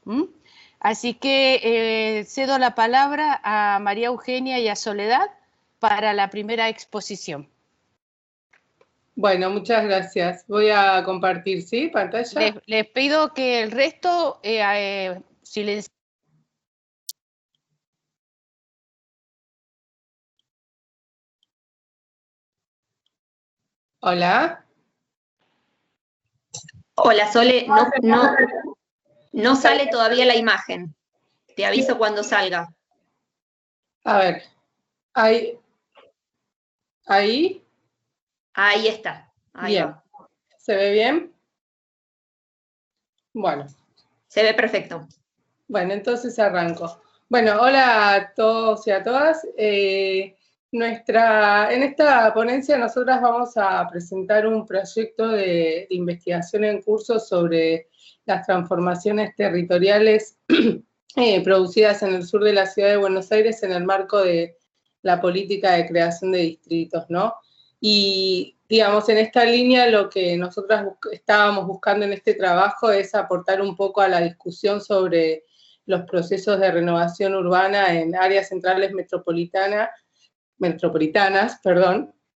¿Mm? Así que cedo la palabra a María Eugenia y a Soledad para la primera exposición. Bueno, muchas gracias. Voy a compartir, ¿sí? Pantalla. Les pido que el resto silencien. Hola. Hola, Sole, no sale todavía la imagen. Te aviso cuando salga. A ver, ahí. Ahí está. Ahí Bien. va. ¿Se ve bien? Bueno. Se ve perfecto. Bueno, entonces arranco. Bueno, hola a todos y a todas. En esta ponencia nosotras vamos a presentar un proyecto de investigación en curso sobre las transformaciones territoriales producidas en el sur de la ciudad de Buenos Aires en el marco de la política de creación de distritos, ¿no? Y, digamos, en esta línea lo que nosotras estábamos buscando en este trabajo es aportar un poco a la discusión sobre los procesos de renovación urbana en áreas centrales metropolitanas,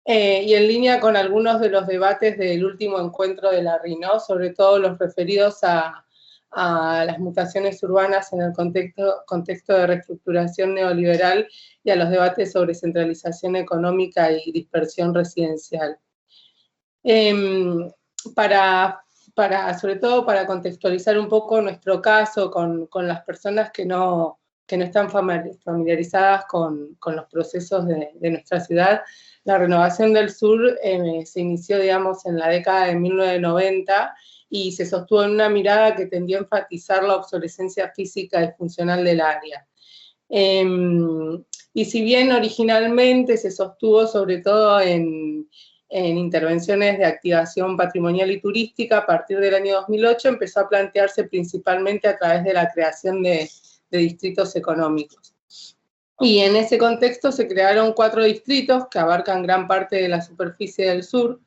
y en línea con algunos de los debates del último encuentro de la RI, ¿no? Sobre todo los referidos a las mutaciones urbanas en el contexto de reestructuración neoliberal y a los debates sobre centralización económica y dispersión residencial. Sobre todo para contextualizar un poco nuestro caso con las personas que no están familiarizadas con los procesos de nuestra ciudad, la renovación del sur se inició, digamos, en la década de 1990 y se sostuvo en una mirada que tendió a enfatizar la obsolescencia física y funcional del área. Y si bien originalmente se sostuvo sobre todo en intervenciones de activación patrimonial y turística, a partir del año 2008 empezó a plantearse principalmente a través de la creación de distritos económicos. Y en ese contexto se crearon 4 distritos que abarcan gran parte de la superficie del sur.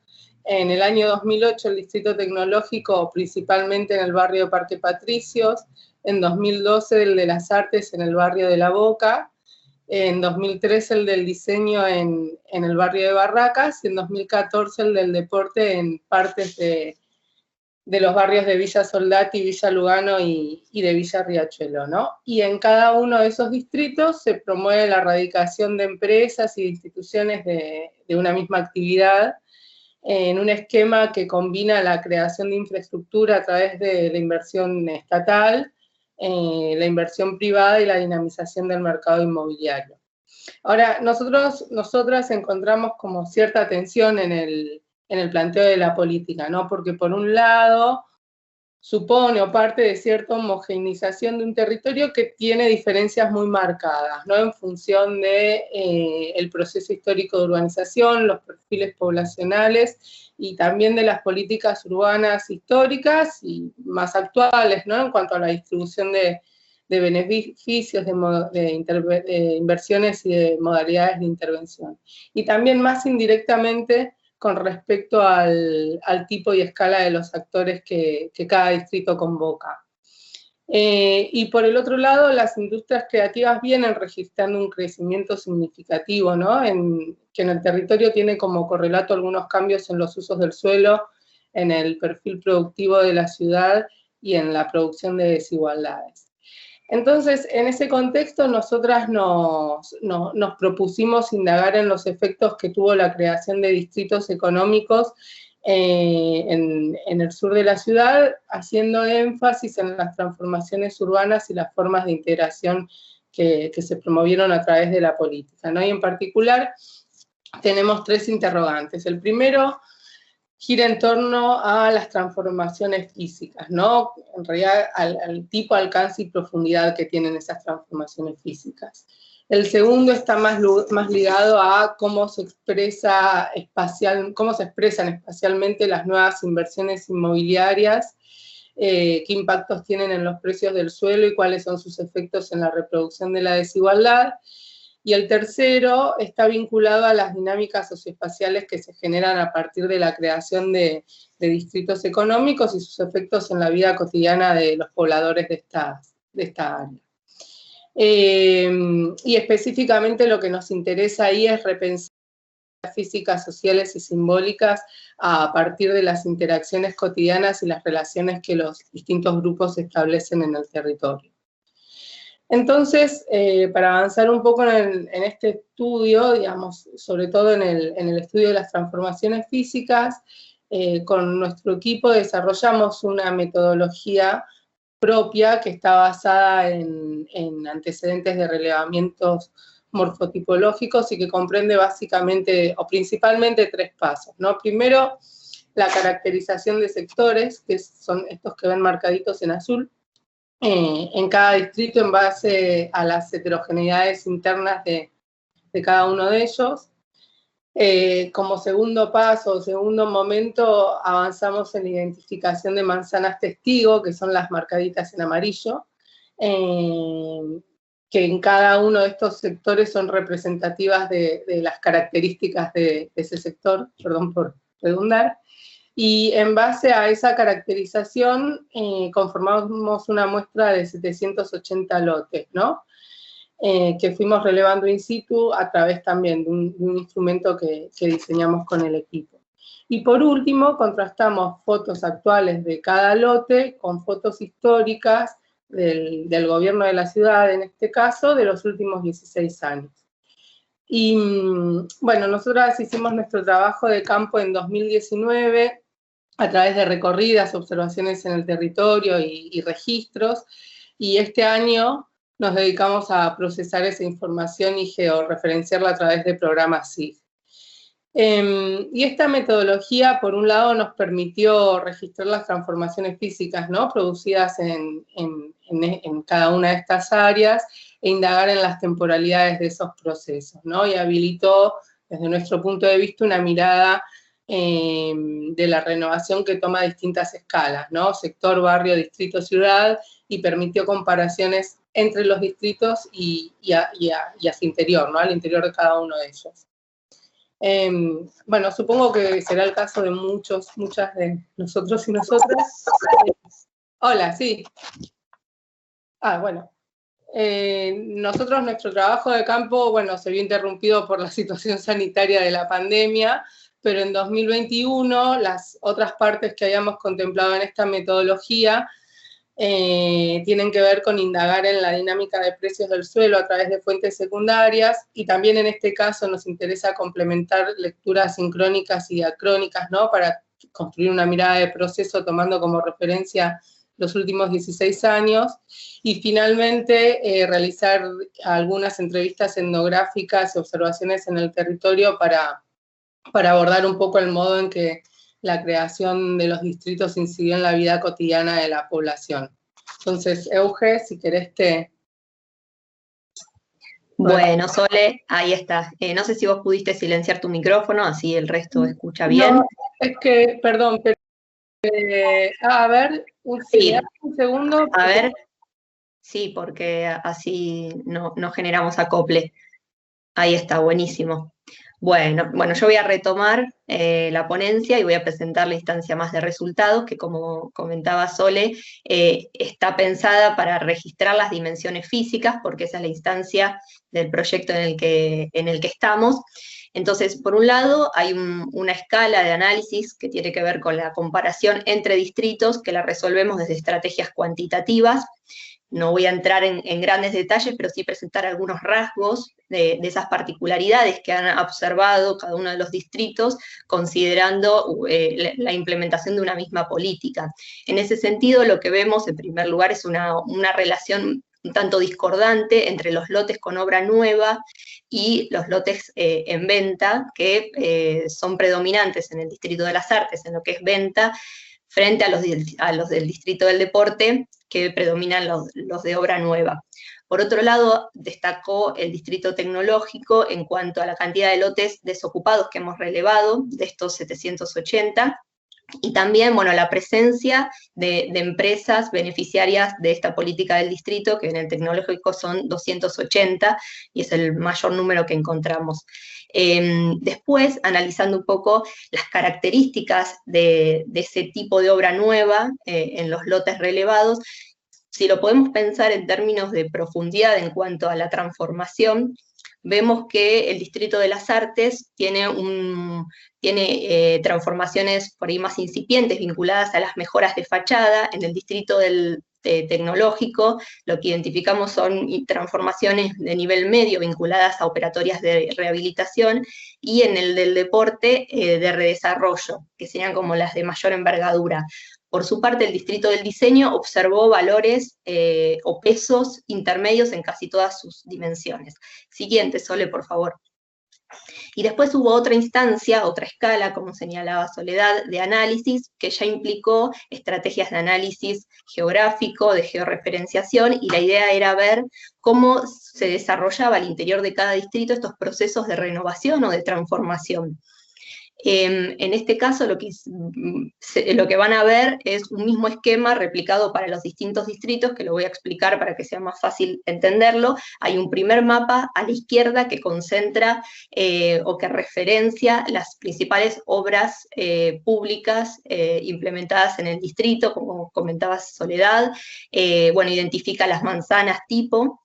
En el año 2008 el distrito tecnológico, principalmente en el barrio de Parque Patricios, en 2012 el de las artes en el barrio de La Boca, en 2013 el del diseño en el barrio de Barracas, y en 2014 el del deporte en partes de los barrios de Villa Soldati, Villa Lugano y de Villa Riachuelo, ¿no? Y en cada uno de esos distritos se promueve la radicación de empresas y de instituciones de una misma actividad en un esquema que combina la creación de infraestructura a través de la inversión estatal, la inversión privada y la dinamización del mercado inmobiliario. Ahora, nosotras encontramos como cierta tensión en el planteo de la política, ¿no? Porque por un lado supone o parte de cierta homogeneización de un territorio que tiene diferencias muy marcadas, ¿no? En función de el proceso histórico de urbanización, los perfiles poblacionales y también de las políticas urbanas históricas y más actuales, ¿no? En cuanto a la distribución de beneficios, de inversiones y de modalidades de intervención. Y también más indirectamente con respecto al tipo y escala de los actores que cada distrito convoca. Y por el otro lado, las industrias creativas vienen registrando un crecimiento significativo, ¿no? Que en el territorio tiene como correlato algunos cambios en los usos del suelo, en el perfil productivo de la ciudad y en la producción de desigualdades. Entonces, en ese contexto, nosotras nos propusimos indagar en los efectos que tuvo la creación de distritos económicos en el sur de la ciudad, haciendo énfasis en las transformaciones urbanas y las formas de integración que se promovieron a través de la política, ¿no? Y en particular, tenemos 3 interrogantes. El primero gira en torno a las transformaciones físicas, ¿no? En realidad al tipo, alcance y profundidad que tienen esas transformaciones físicas. El segundo está más ligado a cómo se expresan espacialmente las nuevas inversiones inmobiliarias, qué impactos tienen en los precios del suelo y cuáles son sus efectos en la reproducción de la desigualdad. Y el tercero está vinculado a las dinámicas socioespaciales que se generan a partir de la creación de distritos económicos y sus efectos en la vida cotidiana de los pobladores de estas esta área. Y específicamente lo que nos interesa ahí es repensar las físicas, sociales y simbólicas a partir de las interacciones cotidianas y las relaciones que los distintos grupos establecen en el territorio. Entonces, para avanzar un poco en este estudio, digamos, sobre todo en el estudio de las transformaciones físicas, con nuestro equipo desarrollamos una metodología propia que está basada en antecedentes de relevamientos morfotipológicos y que comprende básicamente o principalmente 3 pasos, ¿no? Primero, la caracterización de sectores, que son estos que ven marcaditos en azul, en cada distrito en base a las heterogeneidades internas de cada uno de ellos. Como segundo paso, segundo momento, avanzamos en la identificación de manzanas testigo, que son las marcaditas en amarillo, que en cada uno de estos sectores son representativas de las características de ese sector, perdón por redundar. Y en base a esa caracterización conformamos una muestra de 780 lotes, ¿no? Que fuimos relevando in situ a través también de un instrumento que diseñamos con el equipo. Y por último, contrastamos fotos actuales de cada lote con fotos históricas del gobierno de la ciudad, en este caso, de los últimos 16 años. Y bueno, nosotras hicimos nuestro trabajo de campo en 2019 a través de recorridas, observaciones en el territorio y registros, y este año nos dedicamos a procesar esa información y georreferenciarla a través de programas SIG. Y esta metodología, por un lado, nos permitió registrar las transformaciones físicas, ¿no?, producidas en cada una de estas áreas e indagar en las temporalidades de esos procesos, ¿no? Y habilitó, desde nuestro punto de vista, una mirada de la renovación que toma distintas escalas, ¿no? Sector, barrio, distrito, ciudad, y permitió comparaciones entre los distritos y hacia interior, ¿no? Al interior de cada uno de ellos. Bueno, supongo que será el caso de muchas de nosotros y nosotras. Hola, sí. Bueno. Nosotros, nuestro trabajo de campo, bueno, se vio interrumpido por la situación sanitaria de la pandemia, pero en 2021 las otras partes que habíamos contemplado en esta metodología tienen que ver con indagar en la dinámica de precios del suelo a través de fuentes secundarias, y también en este caso nos interesa complementar lecturas sincrónicas y diacrónicas, ¿no?, para construir una mirada de proceso tomando como referencia los últimos 16 años, y finalmente realizar algunas entrevistas etnográficas y observaciones en el territorio para abordar un poco el modo en que la creación de los distritos incidió en la vida cotidiana de la población. Entonces, Euge, si querés te... Bueno, Sole, ahí está. No sé si vos pudiste silenciar tu micrófono, así el resto escucha bien. No, es que, perdón, pero... a ver, sí. Un segundo. A ver, sí, porque así no generamos acople. Ahí está, buenísimo. Bueno, yo voy a retomar la ponencia y voy a presentar la instancia más de resultados, que como comentaba Sole, está pensada para registrar las dimensiones físicas, porque esa es la instancia del proyecto en el que estamos. Entonces, por un lado, hay una escala de análisis que tiene que ver con la comparación entre distritos, que la resolvemos desde estrategias cuantitativas. No voy a entrar en grandes detalles, pero sí presentar algunos rasgos de esas particularidades que han observado cada uno de los distritos, considerando la implementación de una misma política. En ese sentido, lo que vemos, en primer lugar, es una relación un tanto discordante entre los lotes con obra nueva y los lotes en venta, que son predominantes en el Distrito de las Artes, en lo que es venta, frente a los del Distrito del Deporte, que predominan los de obra nueva. Por otro lado, destacó el Distrito Tecnológico en cuanto a la cantidad de lotes desocupados que hemos relevado, de estos 780, y también, la presencia de empresas beneficiarias de esta política del distrito, que en el tecnológico son 280, y es el mayor número que encontramos. Después, analizando un poco las características de ese tipo de obra nueva en los lotes relevados, si lo podemos pensar en términos de profundidad en cuanto a la transformación, vemos que el Distrito de las Artes tiene transformaciones por ahí más incipientes vinculadas a las mejoras de fachada. En el Distrito Tecnológico lo que identificamos son transformaciones de nivel medio vinculadas a operatorias de rehabilitación, y en el del deporte de redesarrollo, que serían como las de mayor envergadura. Por su parte, el Distrito del Diseño observó valores o pesos intermedios en casi todas sus dimensiones. Siguiente, Sole, por favor. Y después hubo otra instancia, otra escala, como señalaba Soledad, de análisis, que ya implicó estrategias de análisis geográfico, de georreferenciación, y la idea era ver cómo se desarrollaba al interior de cada distrito estos procesos de renovación o de transformación. En este caso lo que van a ver es un mismo esquema replicado para los distintos distritos, que lo voy a explicar para que sea más fácil entenderlo. Hay un primer mapa a la izquierda que concentra o que referencia las principales obras públicas implementadas en el distrito, como comentaba Soledad. Bueno, identifica las manzanas tipo,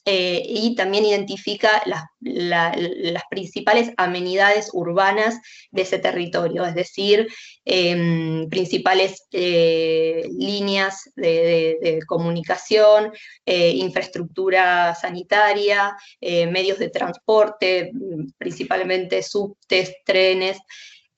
y también identifica las principales amenidades urbanas de ese territorio, es decir, principales líneas de comunicación, infraestructura sanitaria, medios de transporte, principalmente subtes, trenes.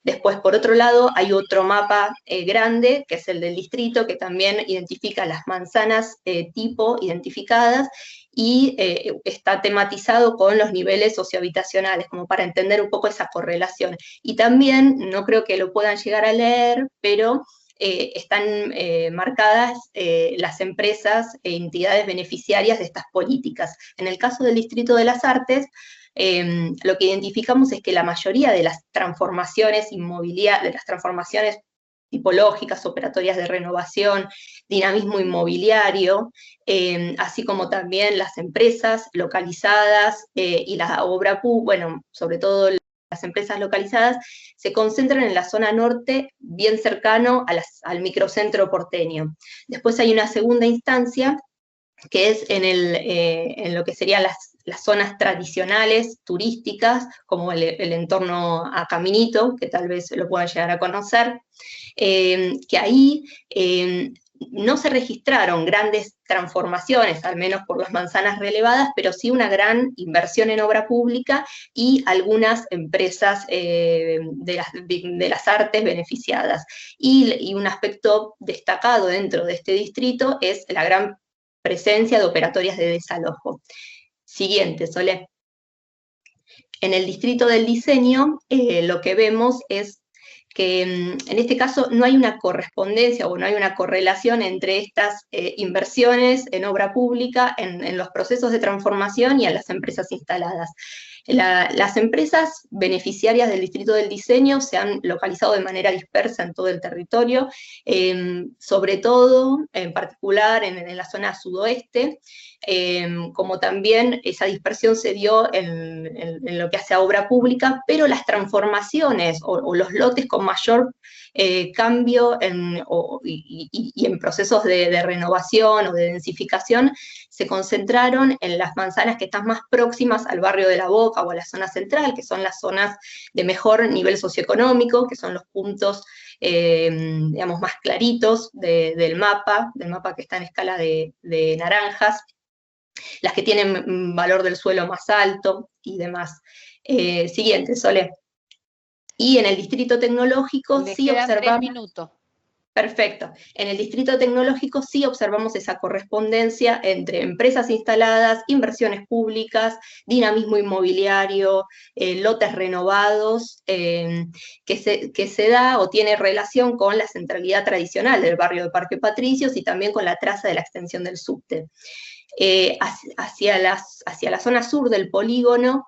Después, por otro lado, hay otro mapa grande, que es el del distrito, que también identifica las manzanas tipo identificadas, y está tematizado con los niveles sociohabitacionales, como para entender un poco esa correlación. Y también, no creo que lo puedan llegar a leer, pero están marcadas las empresas e entidades beneficiarias de estas políticas. En el caso del Distrito de las Artes, lo que identificamos es que la mayoría de las transformaciones inmobiliarias, de las transformaciones tipológicas, operatorias de renovación, dinamismo inmobiliario, así como también las empresas localizadas y la obra pública, bueno, sobre todo las empresas localizadas, se concentran en la zona norte, bien cercano al microcentro porteño. Después hay una segunda instancia, que es en lo que serían las zonas tradicionales, turísticas, como el entorno a Caminito, que tal vez lo puedan llegar a conocer, que ahí no se registraron grandes transformaciones, al menos por las manzanas relevadas, pero sí una gran inversión en obra pública y algunas empresas de las artes beneficiadas. Y un aspecto destacado dentro de este distrito es la gran presencia de operatorias de desalojo. Siguiente, Solé. En el Distrito del Diseño, lo que vemos es que en este caso no hay una correspondencia o no hay una correlación entre estas inversiones en obra pública, en los procesos de transformación y en las empresas instaladas. Las empresas beneficiarias del Distrito del Diseño se han localizado de manera dispersa en todo el territorio, sobre todo, en particular, en la zona sudoeste, como también esa dispersión se dio en lo que hace a obra pública, pero las transformaciones o los lotes con mayor cambio y en procesos de renovación o de densificación se concentraron en las manzanas que están más próximas al barrio de La Boca o a la zona central, que son las zonas de mejor nivel socioeconómico, que son los puntos digamos, más claritos del mapa que está en escala de naranjas, las que tienen valor del suelo más alto y demás. Siguiente, Sole. Y en el Distrito Tecnológico sí observamos... 3 minutos. Perfecto. En el Distrito Tecnológico sí observamos esa correspondencia entre empresas instaladas, inversiones públicas, dinamismo inmobiliario, lotes renovados, que se da o tiene relación con la centralidad tradicional del barrio de Parque Patricios y también con la traza de la extensión del subte. Hacia la zona sur del polígono,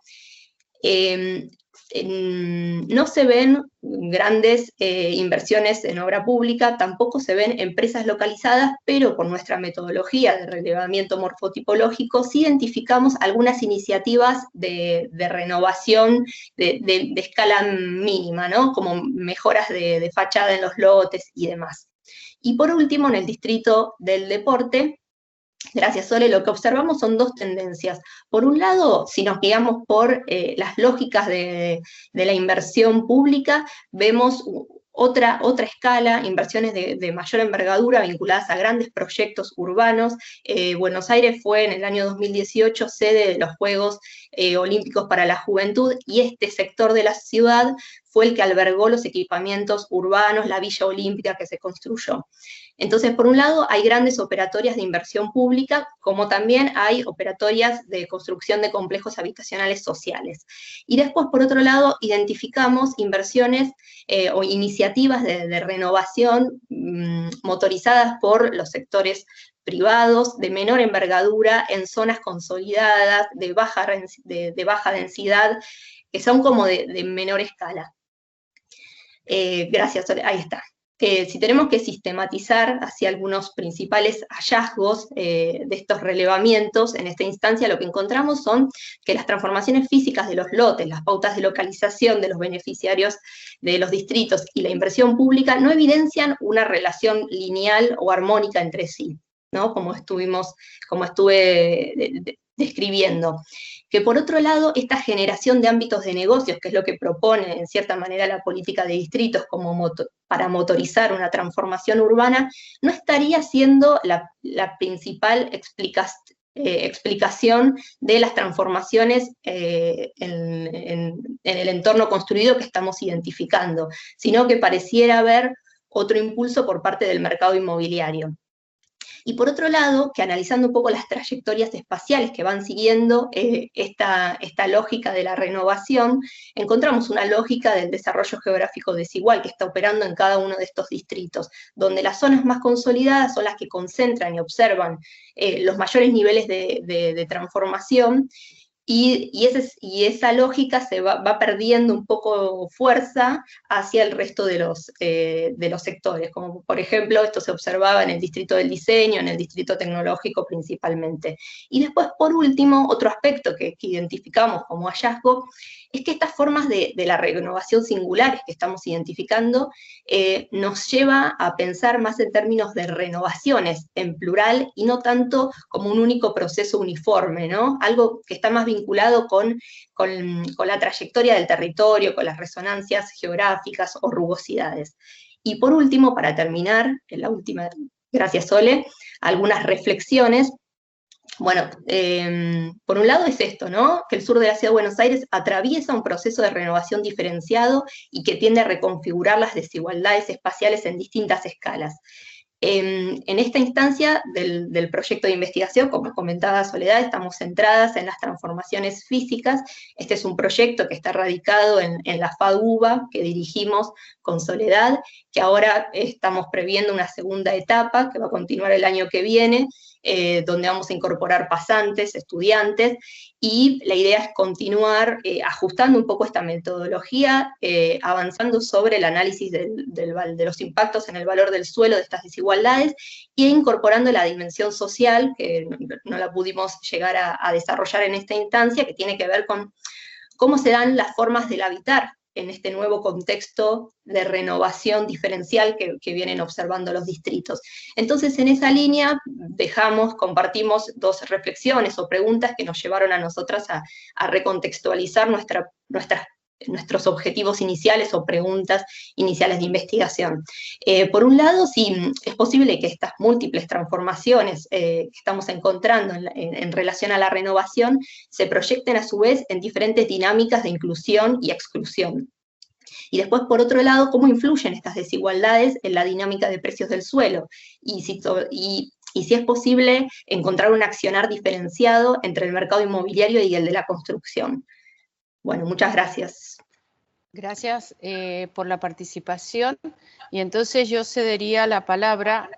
no se ven grandes inversiones en obra pública, tampoco se ven empresas localizadas, pero por nuestra metodología de relevamiento morfotipológico sí identificamos algunas iniciativas de renovación de escala mínima, ¿no? Como mejoras de fachada en los lotes y demás. Y por último, en el distrito del deporte, gracias, Sole, lo que observamos son dos tendencias. Por un lado, si nos guiamos por las lógicas de la inversión pública, vemos otra escala, inversiones de mayor envergadura vinculadas a grandes proyectos urbanos. Buenos Aires fue en el año 2018 sede de los Juegos Olímpicos para la Juventud, y este sector de la ciudad fue el que albergó los equipamientos urbanos, la Villa Olímpica que se construyó. Entonces, por un lado, hay grandes operatorias de inversión pública, como también hay operatorias de construcción de complejos habitacionales sociales. Y después, por otro lado, identificamos inversiones o iniciativas de renovación motorizadas por los sectores privados, de menor envergadura, en zonas consolidadas, de baja densidad, que son como de menor escala. Gracias, ahí está. Si tenemos que sistematizar hacia algunos principales hallazgos de estos relevamientos, en esta instancia lo que encontramos son que las transformaciones físicas de los lotes, las pautas de localización de los beneficiarios de los distritos y la inversión pública no evidencian una relación lineal o armónica entre sí, ¿no? Como estuve describiendo. Que por otro lado, esta generación de ámbitos de negocios, que es lo que propone en cierta manera la política de distritos como para motorizar una transformación urbana, no estaría siendo la principal explicación de las transformaciones en el entorno construido que estamos identificando, sino que pareciera haber otro impulso por parte del mercado inmobiliario. Y por otro lado, que analizando un poco las trayectorias espaciales que van siguiendo esta lógica de la renovación, encontramos una lógica del desarrollo geográfico desigual que está operando en cada uno de estos distritos, donde las zonas más consolidadas son las que concentran y observan los mayores niveles de transformación, y esa lógica se va perdiendo un poco fuerza hacia el resto de los sectores, como por ejemplo esto se observaba en el distrito del diseño, en el distrito tecnológico principalmente. Y después, por último, otro aspecto que identificamos como hallazgo es que estas formas de la renovación singulares que estamos identificando nos lleva a pensar más en términos de renovaciones en plural y no tanto como un único proceso uniforme, ¿no? Algo que está más vinculado con la trayectoria del territorio, con las resonancias geográficas o rugosidades. Y por último, para terminar, en la última, gracias Sole, algunas reflexiones. Bueno, por un lado es esto, ¿no? Que el sur de la Ciudad de Buenos Aires atraviesa un proceso de renovación diferenciado y que tiende a reconfigurar las desigualdades espaciales en distintas escalas. En esta instancia del proyecto de investigación, como comentaba Soledad, estamos centradas en las transformaciones físicas. Este es un proyecto que está radicado en la FADUBA, que dirigimos con Soledad, que ahora estamos previendo una segunda etapa, que va a continuar el año que viene, donde vamos a incorporar pasantes, estudiantes, y la idea es continuar ajustando un poco esta metodología, avanzando sobre el análisis de los impactos en el valor del suelo de estas desigualdades, e incorporando la dimensión social, que no la pudimos llegar a desarrollar en esta instancia, que tiene que ver con cómo se dan las formas del habitar en este nuevo contexto de renovación diferencial que vienen observando los distritos. Entonces, en esa línea, compartimos dos reflexiones o preguntas que nos llevaron a nosotras a recontextualizar nuestros objetivos iniciales o preguntas iniciales de investigación. Por un lado, si es posible que estas múltiples transformaciones que estamos encontrando en relación a la renovación se proyecten a su vez en diferentes dinámicas de inclusión y exclusión. Y después, por otro lado, cómo influyen estas desigualdades en la dinámica de precios del suelo, y si es posible encontrar un accionar diferenciado entre el mercado inmobiliario y el de la construcción. Bueno, muchas gracias. Gracias por la participación. Y entonces yo cedería la palabra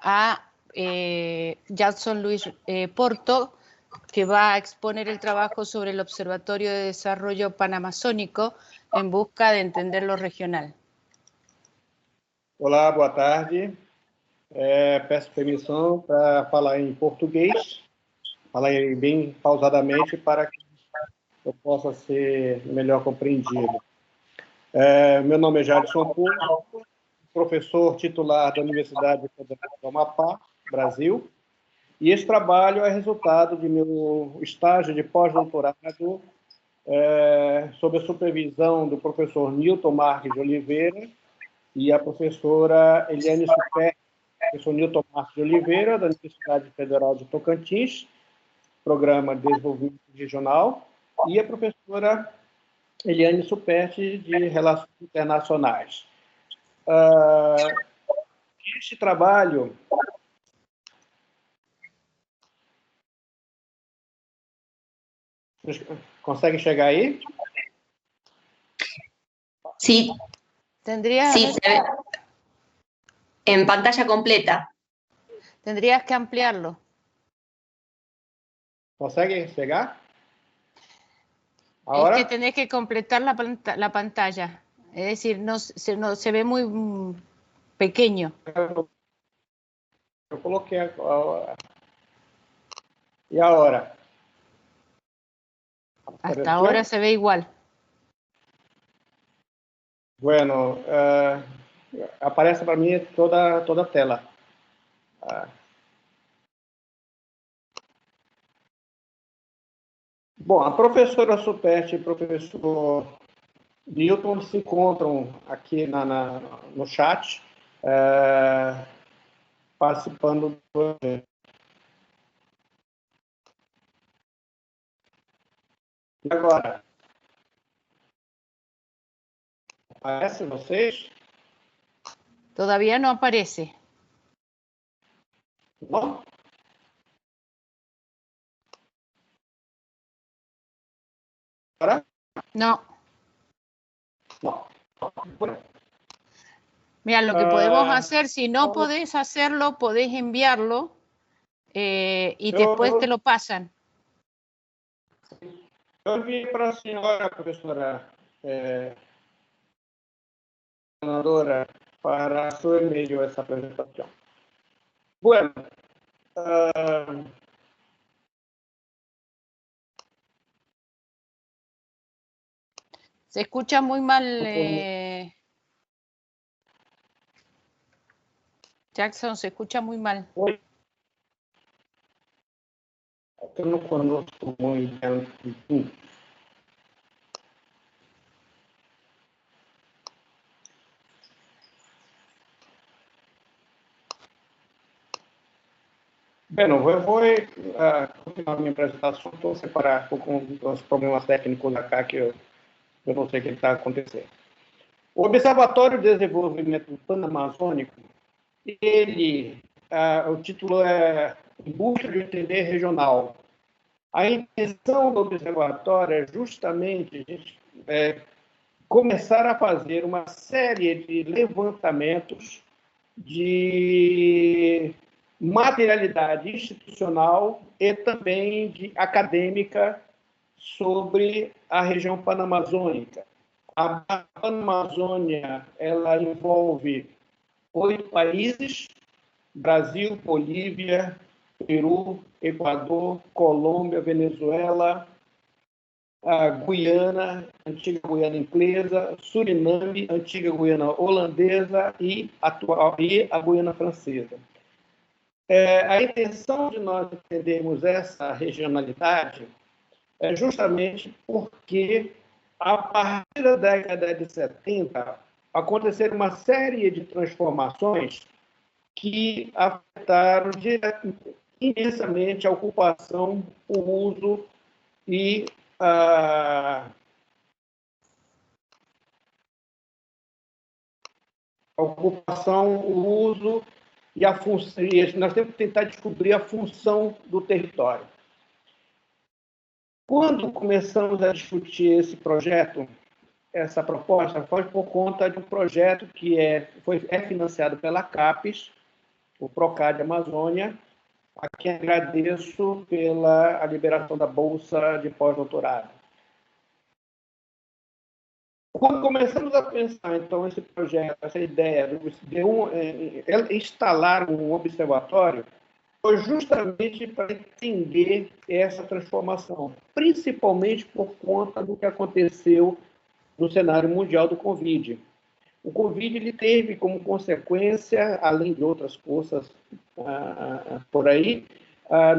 a Jackson Luis Porto, que va a exponer el trabajo sobre el Observatorio de Desarrollo Panamazônico en busca de entender lo regional. Olá, boa tarde. Peço permissão para falar em português, falar bem pausadamente para que eu possa ser melhor compreendido. Meu nome é Jadson Porto, professor titular da Universidade Federal do Amapá, Brasil, e esse trabalho é resultado de meu estágio de pós-doutorado sob a supervisão do professor Newton Marques de Oliveira e a professora Eliane Super, professor Newton Marques de Oliveira, da Universidade Federal de Tocantins, Programa de Desenvolvimento Regional, e a professora Eliane Superti, de Relações Internacionais. Este trabalho consegue chegar aí? Sí, Tendrías, sí, se ve en pantalla completa. tendrías que ampliarlo. Consegue chegar? Es Ahora? que tenés que completar la pantalla. Es decir, no se ve muy pequeño. Eu coloquei agora. E agora? Hasta ahora se ve igual. Bueno, aparece para mim toda a tela. Bom, a professora Superti e o professor Newton se encontram aqui no chat, participando do projeto. E agora? Aparece vocês? Todavía no aparece. Não? Agora? No. Não. Mira, lo que podemos hacer, si no podés hacerlo, podés enviarlo y después te lo pasan. Eu enviei para a senhora, professora senadora, para seu e-mail essa apresentação. Bueno, Se escucha muy mal, Jackson, se escucha muy mal. Oi. Eu não conosco muito. Bem, eu vou continuar minha apresentação, estou separar com os problemas técnicos da cá que eu não sei o que está acontecendo. O Observatório de Desenvolvimento Panamazônico, o título é Em Busca de Entender Regional. A intenção do observatório é justamente começar a fazer uma série de levantamentos de materialidade institucional e também de acadêmica sobre a região panamazônica. A Panamazônia, ela envolve 8 países: Brasil, Bolívia, Peru, Equador, Colômbia, Venezuela, a Guiana, antiga Guiana inglesa, Suriname, antiga Guiana holandesa e a Guiana francesa. A intenção de nós entendermos essa regionalidade é justamente porque, a partir da década de 70, aconteceram uma série de transformações que afetaram imensamente a ocupação, o uso e a ocupação, o uso e a função. Nós temos que tentar descobrir a função do território. Quando começamos a discutir esse projeto, essa proposta, foi por conta de um projeto que é financiado pela CAPES, o PROCAD Amazônia, a quem agradeço pela liberação da bolsa de pós-doutorado. Quando começamos a pensar, então, esse projeto, essa ideia de instalar um observatório, foi justamente para entender essa transformação, principalmente por conta do que aconteceu no cenário mundial do Covid. o Covid ele teve como consequência, além de outras coisas por aí,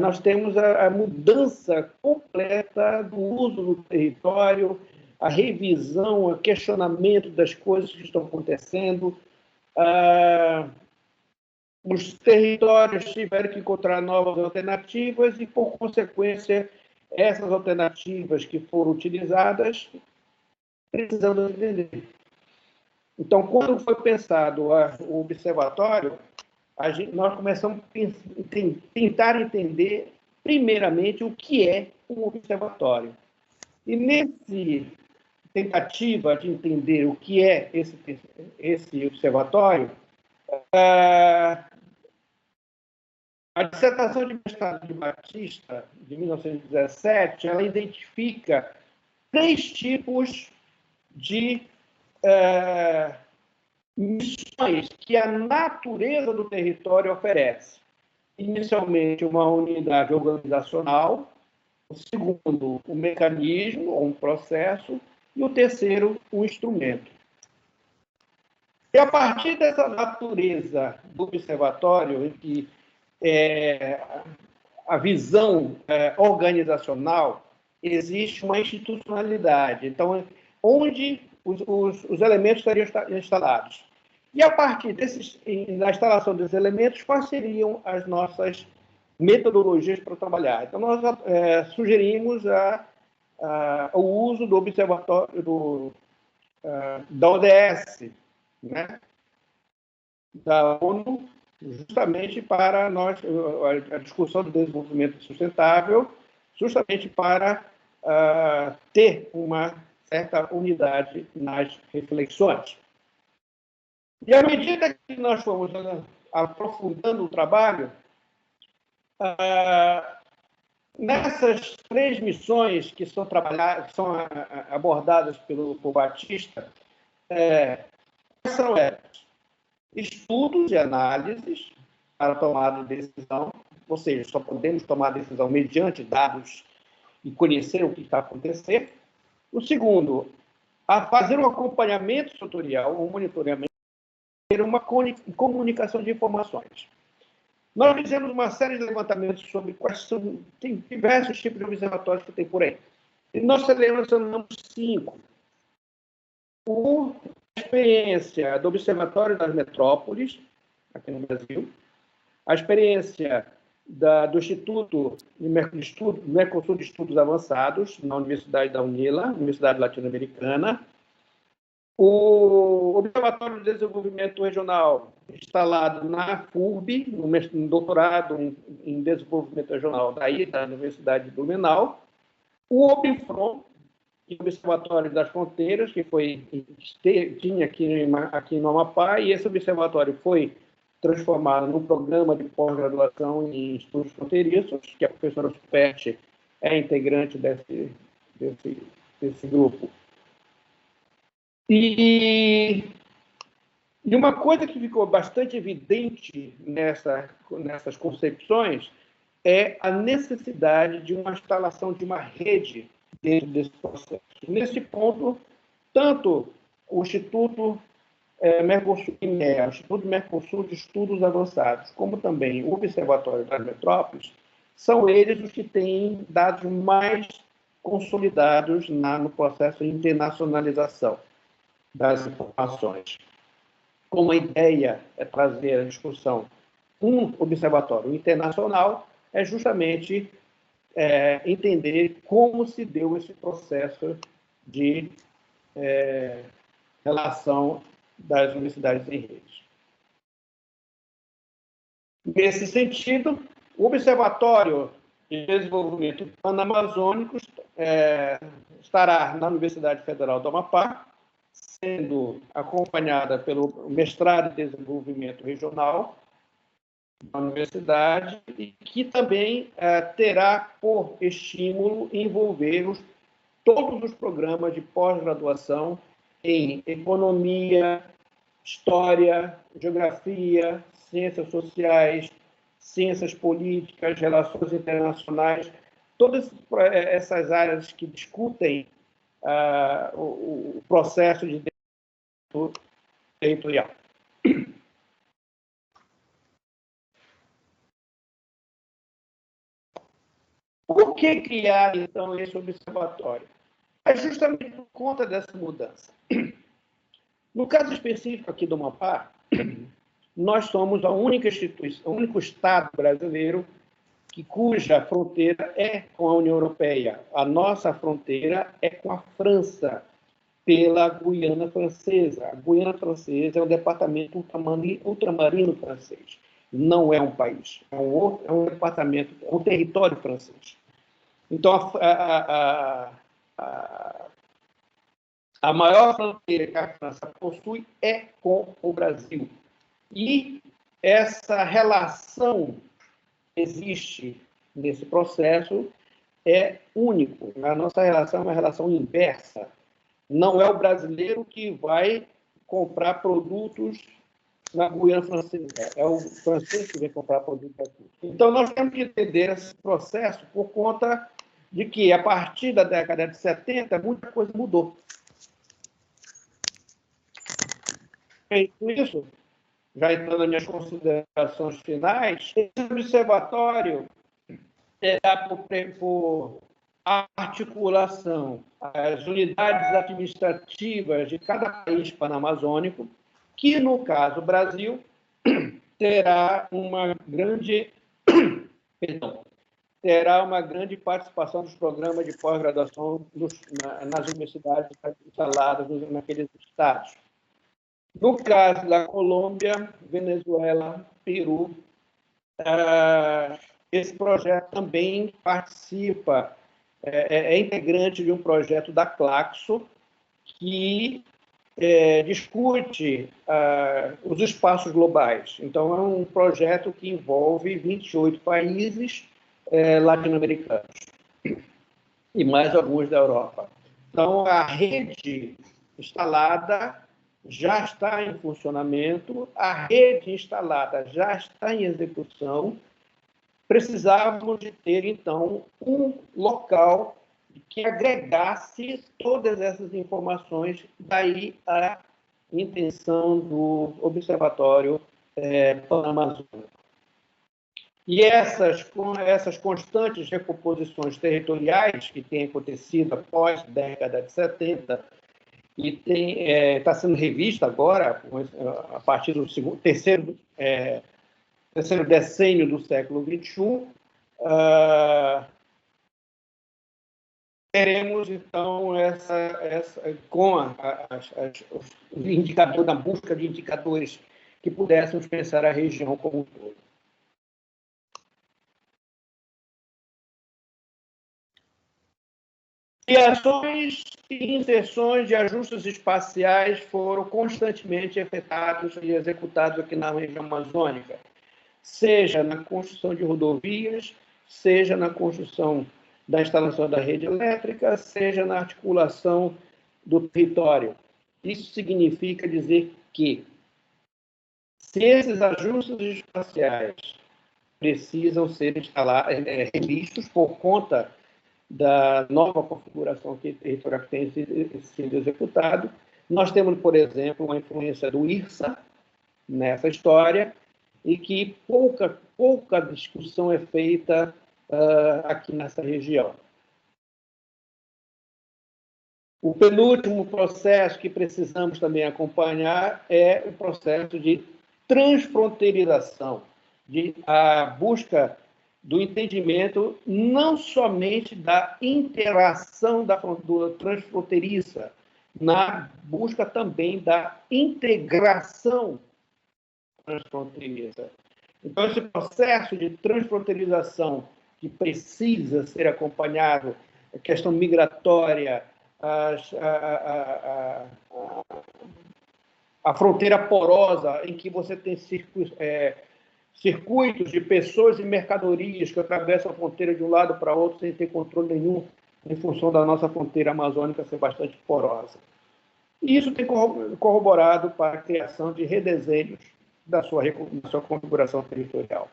nós temos a mudança completa do uso do território, a revisão, o questionamento das coisas que estão acontecendo. Os territórios tiveram que encontrar novas alternativas e, por consequência, essas alternativas que foram utilizadas precisando entender. Então, quando foi pensado o observatório, nós começamos a tentar entender, primeiramente, o que é um observatório. E, nessa tentativa de entender o que é esse observatório, a dissertação de mestrado de Batista, de 1917, ela identifica 3 tipos de missões que a natureza do território oferece. Inicialmente, uma unidade organizacional, o segundo, um mecanismo ou um processo, e o terceiro, um instrumento. E a partir dessa natureza do observatório, em que a visão organizacional, existe uma institucionalidade. Então, onde os elementos estariam instalados. E a partir da instalação desses elementos, quais seriam as nossas metodologias para trabalhar? Então, nós sugerimos o uso do observatório da ODS, né? Da ONU, justamente para a discussão do desenvolvimento sustentável, justamente para ter uma certa unidade nas reflexões. E à medida que nós fomos aprofundando o trabalho, nessas 3 missões que são abordadas por Batista, são elas: estudos e análises para tomada de decisão, ou seja, só podemos tomar decisão mediante dados e conhecer o que está acontecendo. O segundo, a fazer um acompanhamento tutorial, um monitoramento, ter uma comunicação de informações. Nós fizemos uma série de levantamentos sobre quais são, tem diversos tipos de observatórios que tem por aí. E nós selecionamos 5. A experiência do Observatório das Metrópoles, aqui no Brasil, a experiência do Instituto Mercosul de Estudos Avançados, na Universidade da UNILA, Universidade Latino-Americana, o Observatório de Desenvolvimento Regional, instalado na FURB, no doutorado em Desenvolvimento Regional da Universidade de Blumenau, o OBIFRON, o Observatório das Fronteiras, que tinha aqui no Amapá, e esse observatório foi transformado num programa de pós-graduação em estudos fronteiriços, que a professora Superti é integrante desse grupo. E uma coisa que ficou bastante evidente nessas concepções é a necessidade de uma instalação de uma rede dentro desse processo. Nesse ponto, tanto o Instituto Mercosul, o Instituto Mercosul de Estudos Avançados, como também o Observatório das Metrópoles, são eles os que têm dados mais consolidados no processo de internacionalização das informações. Como a ideia é trazer a discussão um observatório internacional, é justamente entender como se deu esse processo de relação das universidades em rede. Nesse sentido, o Observatório de Desenvolvimento Panamazônico estará na Universidade Federal do Amapá, sendo acompanhada pelo mestrado em Desenvolvimento Regional da universidade, e que também terá por estímulo envolver todos os programas de pós-graduação em economia, história, geografia, ciências sociais, ciências políticas, relações internacionais, todas essas áreas que discutem o processo de desenvolvimento territorial. Por que criar, então, esse observatório? É justamente por conta dessa mudança. No caso específico aqui do Amapá, nós somos a única instituição, o único Estado brasileiro cuja fronteira é com a União Europeia. A nossa fronteira é com a França, pela Guiana Francesa. A Guiana Francesa é um departamento ultramarino francês. Não é um país, é um departamento, é um território francês. Então, a maior fronteira que a França possui é com o Brasil. E essa relação que existe nesse processo é único. A nossa relação é uma relação inversa. Não é o brasileiro que vai comprar produtos na Guiana Francesa, é o francês que vem comprar produtos aqui. Então, nós temos que entender esse processo por conta de que, a partir da década de 70, muita coisa mudou. Feito isso, já entrando nas minhas considerações finais, esse observatório terá por articulação as unidades administrativas de cada país panamazônico, que, no caso, o Brasil, terá uma grande participação dos programas de pós-graduação nas universidades instaladas naqueles estados. No caso da Colômbia, Venezuela, Peru, esse projeto também participa, é integrante de um projeto da Claxo, que discute os espaços globais. Então, é um projeto que envolve 28 países latino-americanos e mais alguns da Europa. Então, a rede instalada já está em funcionamento, a rede instalada já está em execução. Precisávamos de ter, então, um local que agregasse todas essas informações, daí a intenção do Observatório Panamazônico. E essas constantes recomposições territoriais que têm acontecido após a década de 70 e está sendo revista agora, a partir do terceiro decênio do século XXI, teremos, então, com o indicador, na busca de indicadores que pudéssemos pensar a região como um todo. Criações e inserções de ajustes espaciais foram constantemente efetuados e executados aqui na região amazônica, seja na construção de rodovias, seja na construção da instalação da rede elétrica, seja na articulação do território. Isso significa dizer que, se esses ajustes espaciais precisam ser revistos por conta da nova configuração territorial que tem sido executado, nós temos, por exemplo, uma influência do IRSA nessa história, e que pouca discussão é feita aqui nessa região. O penúltimo processo que precisamos também acompanhar é o processo de transfronteirização, a busca do entendimento não somente da interação do transfronteiriça, na busca também da integração transfronteiriça. Então, esse processo de transfronteirização que precisa ser acompanhado, a questão migratória, a fronteira porosa, em que você tem circuitos de pessoas e mercadorias que atravessam a fronteira de um lado para outro sem ter controle nenhum, em função da nossa fronteira amazônica ser bastante porosa. E isso tem corroborado para a criação de redesenhos da sua configuração territorial.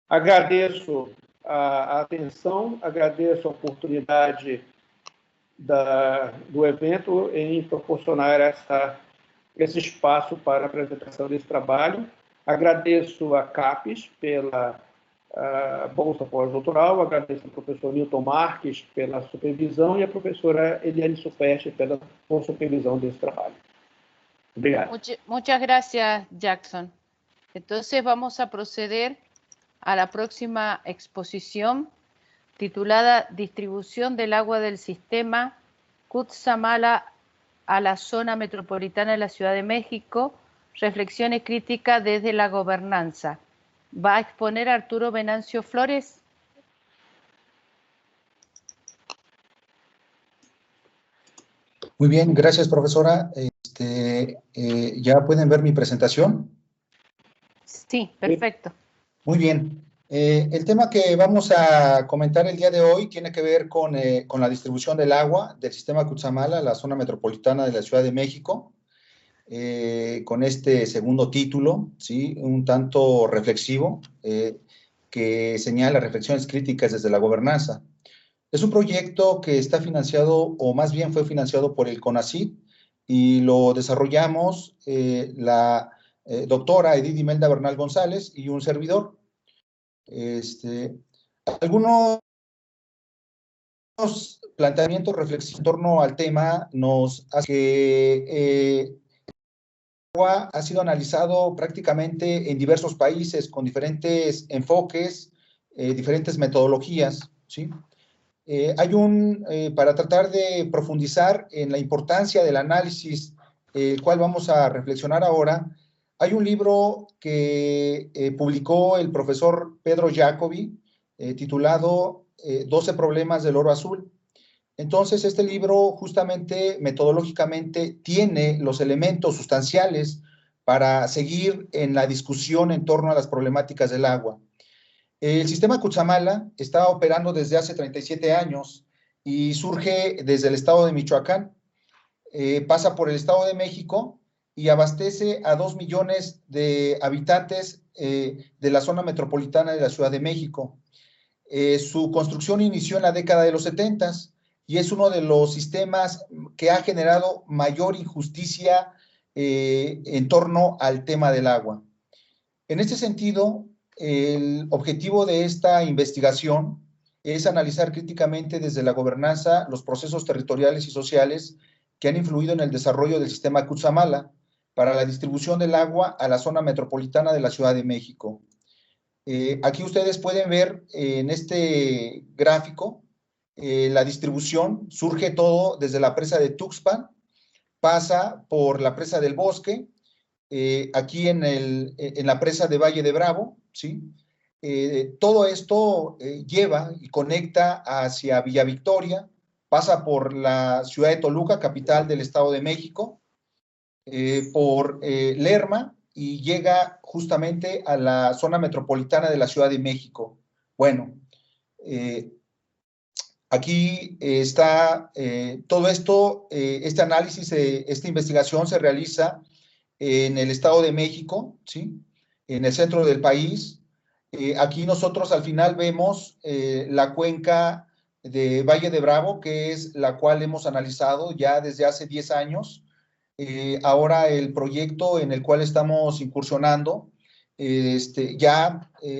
Agradeço a atenção, agradeço a oportunidade do evento em proporcionar esse espaço para a apresentação desse trabalho. Agradeço a CAPES pela bolsa pós-doutoral, agradeço ao professor Newton Marques pela supervisão e a professora Eliane Superchi pela supervisão desse trabalho. Obrigado. Muchas gracias, Jackson. Entonces vamos a proceder a la próxima exposición titulada Distribución del agua del sistema Cutzamala a la zona metropolitana de la Ciudad de México, reflexiones críticas desde la gobernanza. Va a exponer Arturo Venancio Flores. Muy bien, gracias, profesora. ¿Ya pueden ver mi presentación? Sí, perfecto. Muy bien. El tema que vamos a comentar el día de hoy tiene que ver con la distribución del agua del sistema Cutzamala, la zona metropolitana de la Ciudad de México, con este segundo título, ¿sí? Un tanto reflexivo, que señala reflexiones críticas desde la gobernanza. Es un proyecto que está financiado, o más bien fue financiado por el CONACYT, y lo desarrollamos la doctora Edith Imelda Bernal González y un servidor. Algunos planteamientos reflexivos en torno al tema nos hace que el agua ha sido analizado prácticamente en diversos países con diferentes enfoques, diferentes metodologías, ¿sí? Para tratar de profundizar en la importancia del análisis, el cual vamos a reflexionar ahora, hay un libro que publicó el profesor Pedro Jacobi, titulado 12 problemas del oro azul. Entonces, este libro justamente metodológicamente tiene los elementos sustanciales para seguir en la discusión en torno a las problemáticas del agua. El sistema Cutzamala está operando desde hace 37 años y surge desde el estado de Michoacán, pasa por el estado de México y abastece a 2 millones de habitantes de la zona metropolitana de la Ciudad de México. Su construcción inició en la década de los 70s y es uno de los sistemas que ha generado mayor injusticia en torno al tema del agua. En este sentido, el objetivo de esta investigación es analizar críticamente desde la gobernanza los procesos territoriales y sociales que han influido en el desarrollo del sistema Cutzamala para la distribución del agua a la zona metropolitana de la Ciudad de México. Aquí ustedes pueden ver en este gráfico la distribución. Surge todo desde la presa de Tuxpan, pasa por la presa del Bosque, aquí en la presa de Valle de Bravo, ¿sí? Todo esto lleva y conecta hacia Villa Victoria, pasa por la ciudad de Toluca, capital del Estado de México, por Lerma y llega justamente a la zona metropolitana de la Ciudad de México. Bueno, aquí está todo esto, este análisis, esta investigación se realiza en el Estado de México, ¿sí? En el centro del país. Aquí nosotros al final vemos la cuenca de Valle de Bravo, que es la cual hemos analizado ya desde hace 10 años. Ahora el proyecto en el cual estamos incursionando,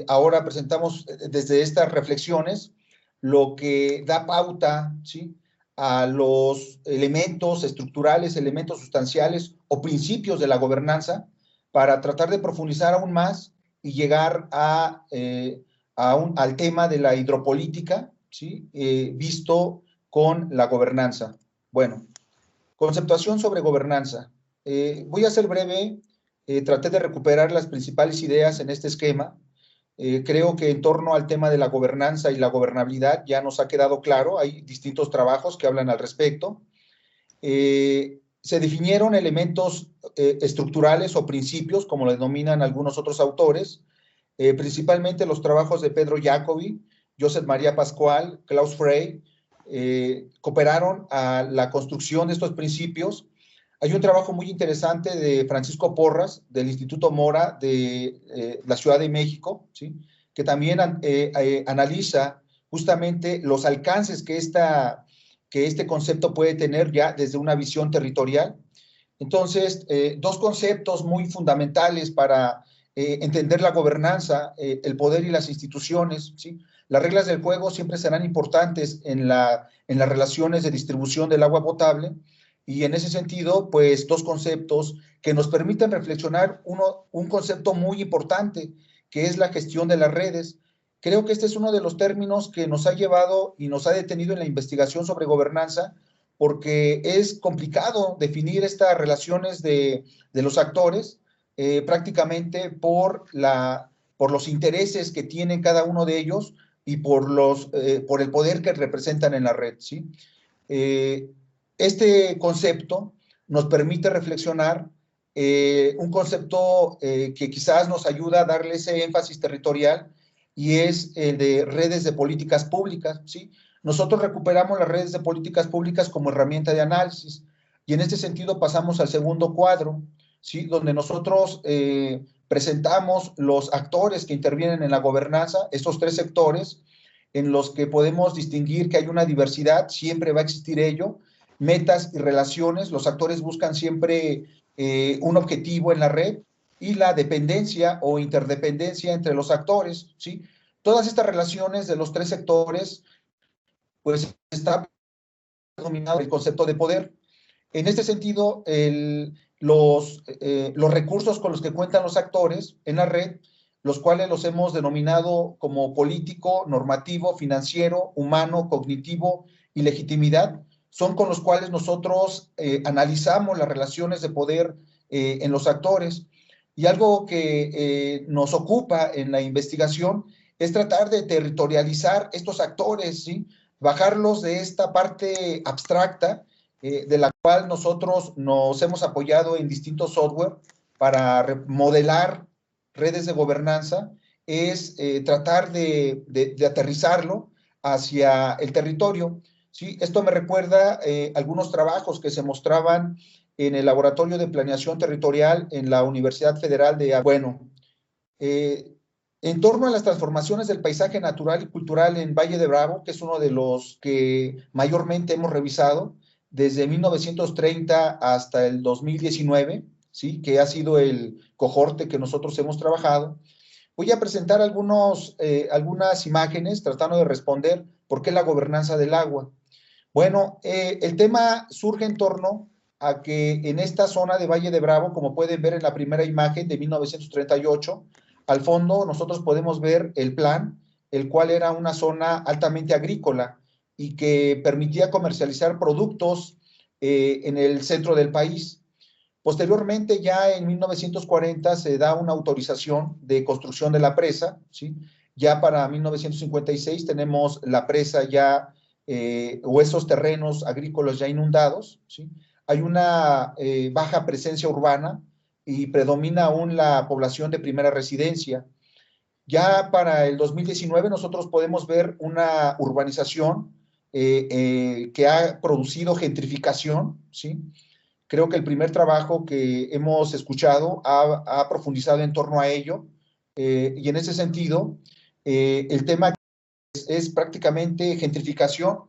ahora presentamos desde estas reflexiones lo que da pauta, ¿sí?, a los elementos estructurales, elementos sustanciales o principios de la gobernanza para tratar de profundizar aún más y llegar al tema de la hidropolítica, ¿sí?, visto con la gobernanza. Bueno, conceptuación sobre gobernanza. Voy a ser breve, traté de recuperar las principales ideas en este esquema. Creo que en torno al tema de la gobernanza y la gobernabilidad ya nos ha quedado claro, hay distintos trabajos que hablan al respecto. Se definieron elementos estructurales o principios, como lo denominan algunos otros autores, principalmente los trabajos de Pedro Jacobi, Josep María Pascual, Klaus Frey, cooperaron a la construcción de estos principios. Hay un trabajo muy interesante de Francisco Porras, del Instituto Mora de la Ciudad de México, ¿sí?, que también analiza justamente los alcances que que este concepto puede tener ya desde una visión territorial. Entonces, dos conceptos muy fundamentales para entender la gobernanza, el poder y las instituciones, ¿sí? Las reglas del juego siempre serán importantes en las relaciones de distribución del agua potable, y en ese sentido, pues, dos conceptos que nos permiten reflexionar un concepto muy importante, que es la gestión de las redes. Creo que este es uno de los términos que nos ha llevado y nos ha detenido en la investigación sobre gobernanza, porque es complicado definir estas relaciones de los actores, prácticamente por los intereses que tienen cada uno de ellos y por el poder que representan en la red, ¿sí? Este concepto nos permite reflexionar un concepto que quizás nos ayuda a darle ese énfasis territorial, y es el de redes de políticas públicas, ¿sí? Nosotros recuperamos las redes de políticas públicas como herramienta de análisis, y en este sentido pasamos al segundo cuadro, ¿sí? Donde nosotros presentamos los actores que intervienen en la gobernanza, estos tres sectores, en los que podemos distinguir que hay una diversidad, siempre va a existir ello, metas y relaciones, los actores buscan siempre un objetivo en la red, y la dependencia o interdependencia entre los actores, ¿sí? Todas estas relaciones de los tres sectores, pues está dominado el concepto de poder. En este sentido, los recursos con los que cuentan los actores en la red, los cuales los hemos denominado como político, normativo, financiero, humano, cognitivo y legitimidad, son con los cuales nosotros analizamos las relaciones de poder en los actores. Y algo que nos ocupa en la investigación es tratar de territorializar estos actores, ¿sí? Bajarlos de esta parte abstracta, de la cual nosotros nos hemos apoyado en distintos software para modelar redes de gobernanza, es tratar de aterrizarlo hacia el territorio, ¿sí? Esto me recuerda algunos trabajos que se mostraban en el Laboratorio de Planeación Territorial en la Universidad Federal de Bueno. En torno a las transformaciones del paisaje natural y cultural en Valle de Bravo, que es uno de los que mayormente hemos revisado, desde 1930 hasta el 2019, ¿sí? Que ha sido el cohorte que nosotros hemos trabajado, voy a presentar algunas imágenes tratando de responder por qué la gobernanza del agua. Bueno, el tema surge en torno a que en esta zona de Valle de Bravo, como pueden ver en la primera imagen de 1938, al fondo nosotros podemos ver el plan, el cual era una zona altamente agrícola y que permitía comercializar productos en el centro del país. Posteriormente, ya en 1940, se da una autorización de construcción de la presa, ¿sí? Ya para 1956 tenemos la presa ya, o esos terrenos agrícolas ya inundados, ¿sí? Hay una baja presencia urbana y predomina aún la población de primera residencia. Ya para el 2019 nosotros podemos ver una urbanización que ha producido gentrificación, ¿sí? Creo que el primer trabajo que hemos escuchado ha profundizado en torno a ello, y en ese sentido, el tema es prácticamente gentrificación,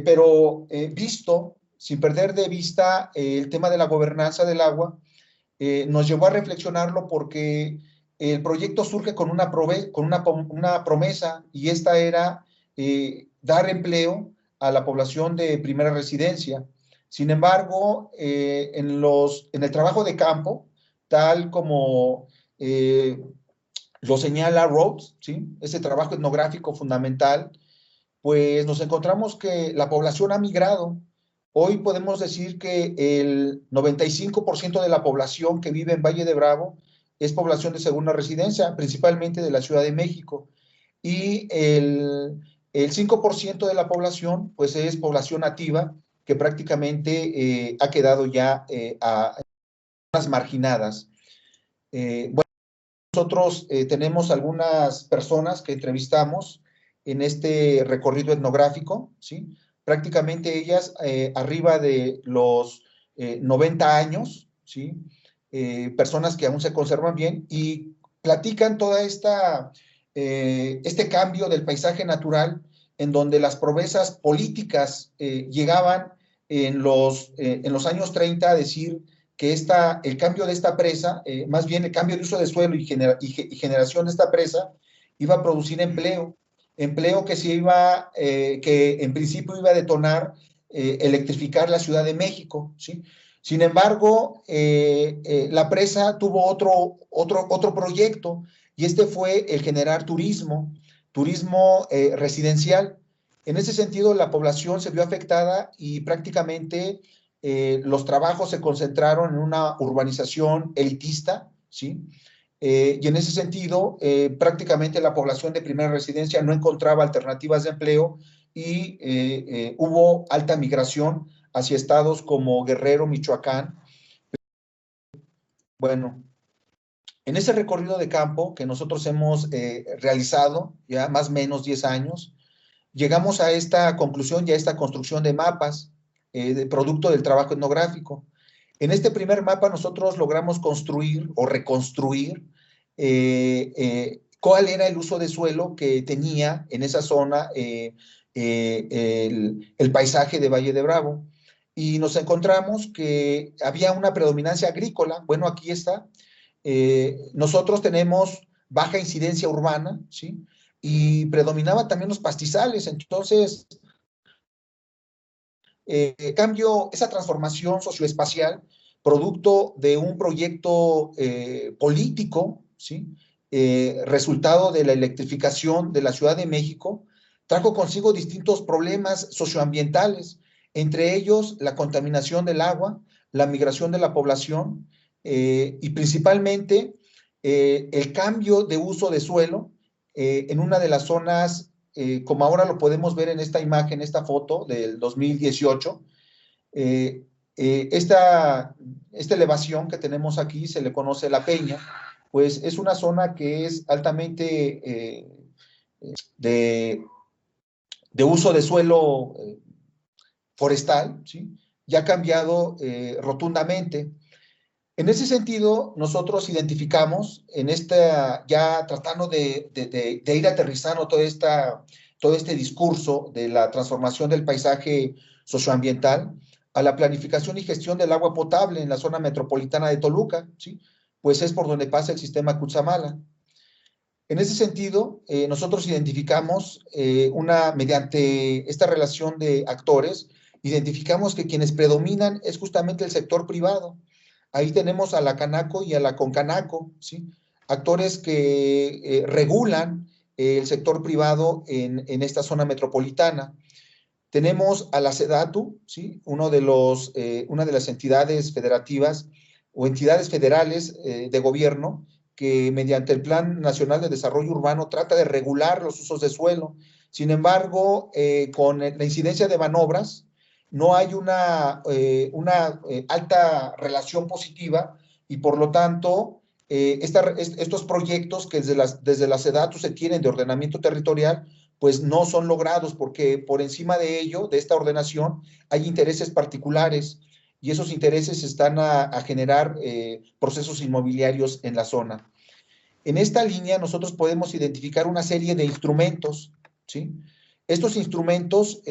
pero visto, sin perder de vista el tema de la gobernanza del agua, nos llevó a reflexionarlo porque el proyecto surge con una promesa, y esta era dar empleo a la población de primera residencia. Sin embargo, en el trabajo de campo, tal como lo señala Rhodes, ¿sí? Ese trabajo etnográfico fundamental, pues nos encontramos que la población ha migrado. Hoy podemos decir que el 95% de la población que vive en Valle de Bravo es población de segunda residencia, principalmente de la Ciudad de México. Y el 5% de la población, pues es población nativa, que prácticamente ha quedado ya a zonas marginadas. Bueno, nosotros tenemos algunas personas que entrevistamos en este recorrido etnográfico, ¿sí? Prácticamente ellas arriba de los 90 años, ¿sí? Personas que aún se conservan bien y platican toda este cambio del paisaje natural en donde las promesas políticas llegaban en los años 30 a decir que el cambio de esta presa, más bien el cambio de uso de suelo y generación de esta presa, iba a producir empleo que en principio iba a detonar electrificar la Ciudad de México, ¿sí? Sin embargo, la presa tuvo otro proyecto, y este fue el generar turismo residencial. En ese sentido, la población se vio afectada y prácticamente los trabajos se concentraron en una urbanización elitista, ¿sí? Y en ese sentido, prácticamente la población de primera residencia no encontraba alternativas de empleo y hubo alta migración hacia estados como Guerrero, Michoacán. Bueno, en ese recorrido de campo que nosotros hemos realizado ya más o menos 10 años, llegamos a esta conclusión y a esta construcción de mapas de producto del trabajo etnográfico. En este primer mapa nosotros logramos construir o reconstruir cuál era el uso de suelo que tenía en esa zona el paisaje de Valle de Bravo. Y nos encontramos que había una predominancia agrícola. Bueno, aquí está. Nosotros tenemos baja incidencia urbana, ¿sí? Y predominaba también los pastizales. Entonces, cambio, esa transformación socioespacial, producto de un proyecto político, ¿sí? Resultado de la electrificación de la Ciudad de México, trajo consigo distintos problemas socioambientales, entre ellos la contaminación del agua, la migración de la población y principalmente el cambio de uso de suelo en una de las zonas, como ahora lo podemos ver en esta imagen, esta foto del 2018, esta elevación que tenemos aquí se le conoce La Peña, pues es una zona que es altamente de uso de suelo forestal, ¿sí? Ya ha cambiado rotundamente. En ese sentido, nosotros identificamos en ya tratando de ir aterrizando todo este discurso de la transformación del paisaje socioambiental a la planificación y gestión del agua potable en la zona metropolitana de Toluca, ¿sí? Pues es por donde pasa el sistema Cutzamala. En ese sentido, nosotros identificamos mediante esta relación de actores, identificamos que quienes predominan es justamente el sector privado. Ahí tenemos a la Canaco y a la Concanaco, ¿sí? Actores que regulan el sector privado en esta zona metropolitana. Tenemos a la SEDATU, ¿sí? Una de las entidades federativas o entidades federales de gobierno que mediante el Plan Nacional de Desarrollo Urbano trata de regular los usos de suelo. Sin embargo, con la incidencia de Banobras, no hay una alta relación positiva y por lo tanto estos proyectos que desde la SEDATU se tienen de ordenamiento territorial, pues no son logrados porque por encima de ello, de esta ordenación, hay intereses particulares y esos intereses están a generar procesos inmobiliarios en la zona. En esta línea nosotros podemos identificar una serie de instrumentos, ¿sí? Estos instrumentos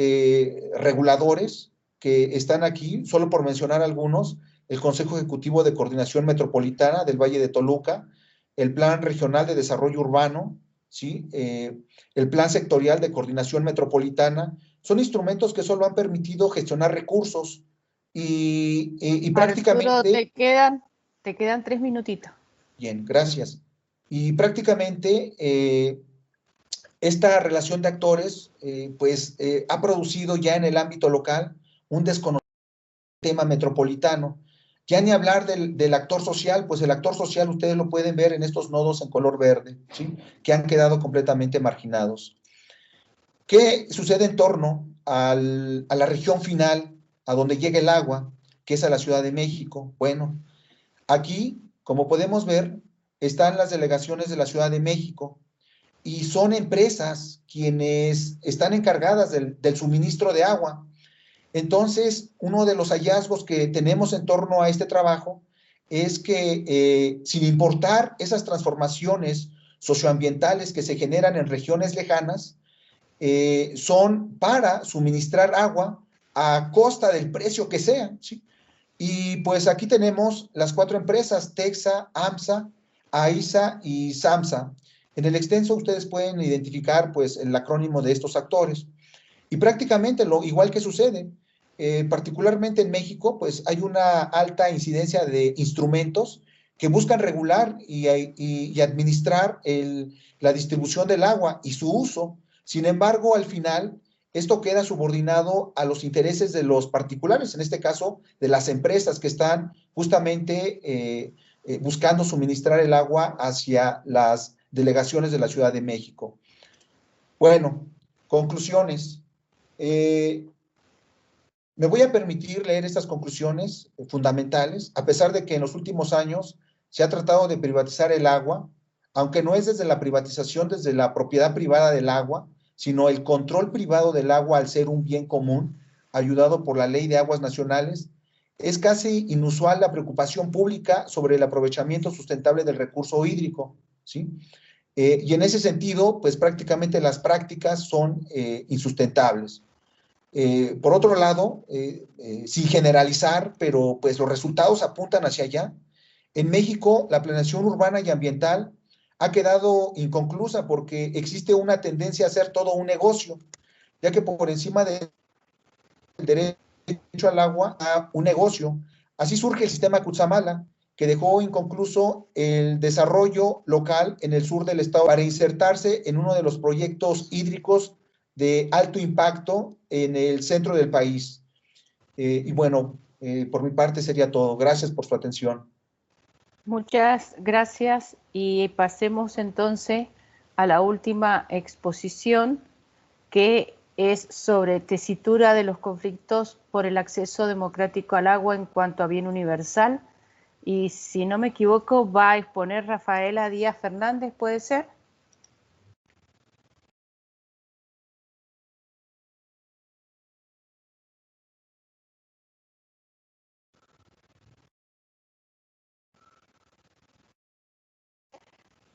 reguladores que están aquí, solo por mencionar algunos, el Consejo Ejecutivo de Coordinación Metropolitana del Valle de Toluca, el Plan Regional de Desarrollo Urbano, ¿sí? El Plan Sectorial de Coordinación Metropolitana, son instrumentos que solo han permitido gestionar recursos y prácticamente… Arturo, te quedan 3 minutitos. Bien, gracias. Y prácticamente esta relación de actores ha producido ya en el ámbito local un desconocido tema metropolitano. Ya ni hablar del actor social, pues el actor social ustedes lo pueden ver en estos nodos en color verde, ¿sí? Que han quedado completamente marginados. ¿Qué sucede en torno a la región final, a donde llega el agua, que es a la Ciudad de México? Bueno, aquí, como podemos ver, están las delegaciones de la Ciudad de México y son empresas quienes están encargadas del suministro de agua. Entonces, uno de los hallazgos que tenemos en torno a este trabajo es que sin importar esas transformaciones socioambientales que se generan en regiones lejanas, son para suministrar agua a costa del precio que sea, ¿sí? Y pues aquí tenemos las 4 empresas, Texa, AMSA, AISA y SAMSA. En el extenso ustedes pueden identificar pues el acrónimo de estos actores. Y prácticamente lo igual que sucede, particularmente en México, pues hay una alta incidencia de instrumentos que buscan regular y administrar la distribución del agua y su uso. Sin embargo, al final, esto queda subordinado a los intereses de los particulares, en este caso, de las empresas que están justamente buscando suministrar el agua hacia las delegaciones de la Ciudad de México. Bueno, conclusiones. Me voy a permitir leer estas conclusiones fundamentales, a pesar de que en los últimos años se ha tratado de privatizar el agua, aunque no es desde la privatización, desde la propiedad privada del agua, sino el control privado del agua al ser un bien común, ayudado por la Ley de Aguas Nacionales. Es casi inusual la preocupación pública sobre el aprovechamiento sustentable del recurso hídrico, ¿sí? Y en ese sentido, pues prácticamente las prácticas son insustentables. Por otro lado, sin generalizar, pero pues los resultados apuntan hacia allá. En México, la planeación urbana y ambiental ha quedado inconclusa porque existe una tendencia a hacer todo un negocio, ya que por encima del derecho al agua a un negocio. Así surge el sistema Cutzamala, que dejó inconcluso el desarrollo local en el sur del estado para insertarse en uno de los proyectos hídricos de alto impacto en el centro del país. Y bueno, por mi parte sería todo. Gracias por su atención. Muchas gracias y pasemos entonces a la última exposición, que es sobre tesitura de los conflictos por el acceso democrático al agua en cuanto a bien universal. Y si no me equivoco, va a exponer Rafaela Díaz Fernández, ¿puede ser?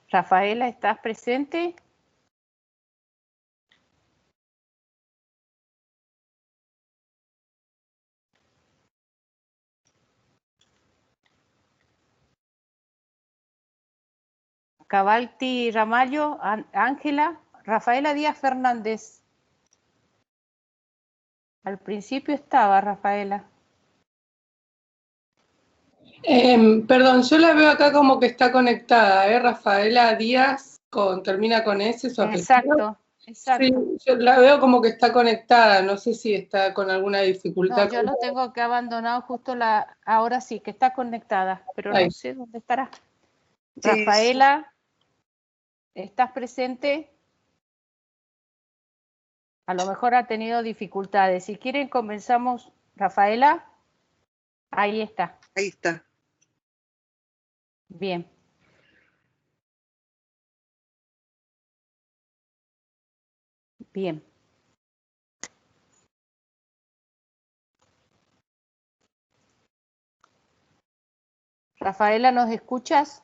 Rafaela, ¿estás presente? Cavalti Ramallo, Ángela, Rafaela Díaz Fernández. Al principio estaba Rafaela. Perdón, yo la veo acá como que está conectada, Rafaela Díaz, termina con S, su apellido. Exacto, exacto. Sí, yo la veo como que está conectada, no sé si está con alguna dificultad. No, yo lo tengo que abandonado justo ahora sí, que está conectada, pero Ahí. no sé dónde estará. Sí, Rafaela, ¿estás presente? A lo mejor ha tenido dificultades. Si quieren, comenzamos. Rafaela, ahí está. ahí está. Bien. Bien. Rafaela, ¿nos escuchas?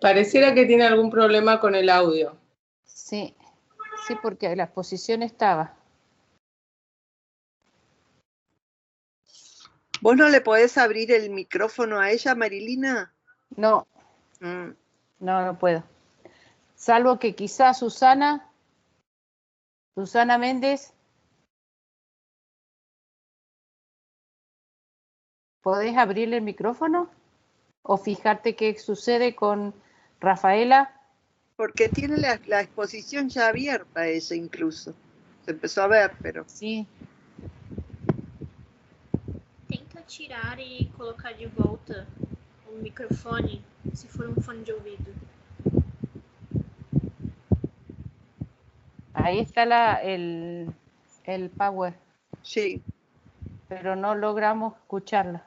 Pareciera que tiene algún problema con el audio. Sí, sí, porque la exposición estaba. ¿Vos no le podés abrir el micrófono a ella, Marilina? No, no puedo. Salvo que quizás Susana Méndez, ¿podés abrirle el micrófono? ¿O fijarte qué sucede con Rafaela? Porque tiene la exposición ya abierta ella incluso. Se empezó a ver, pero... Sí. Tenta tirar e colocar de volta o microfone, se for um fone de ouvido. Ahí está el power. Sí. Pero no logramos escucharla.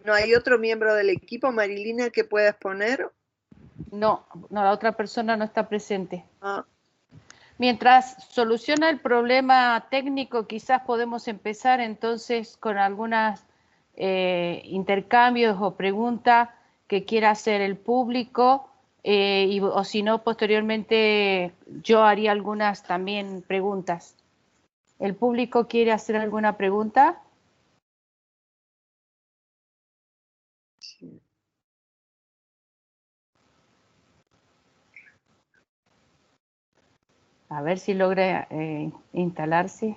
¿No hay otro miembro del equipo, Marilina, que puedas poner? No, la otra persona no está presente. Ah. Mientras soluciona el problema técnico, quizás podemos empezar entonces con algunos intercambios o preguntas que quiera hacer el público, o si no, posteriormente yo haría algunas también preguntas. ¿El público quiere hacer alguna pregunta? A ver si logra instalarse.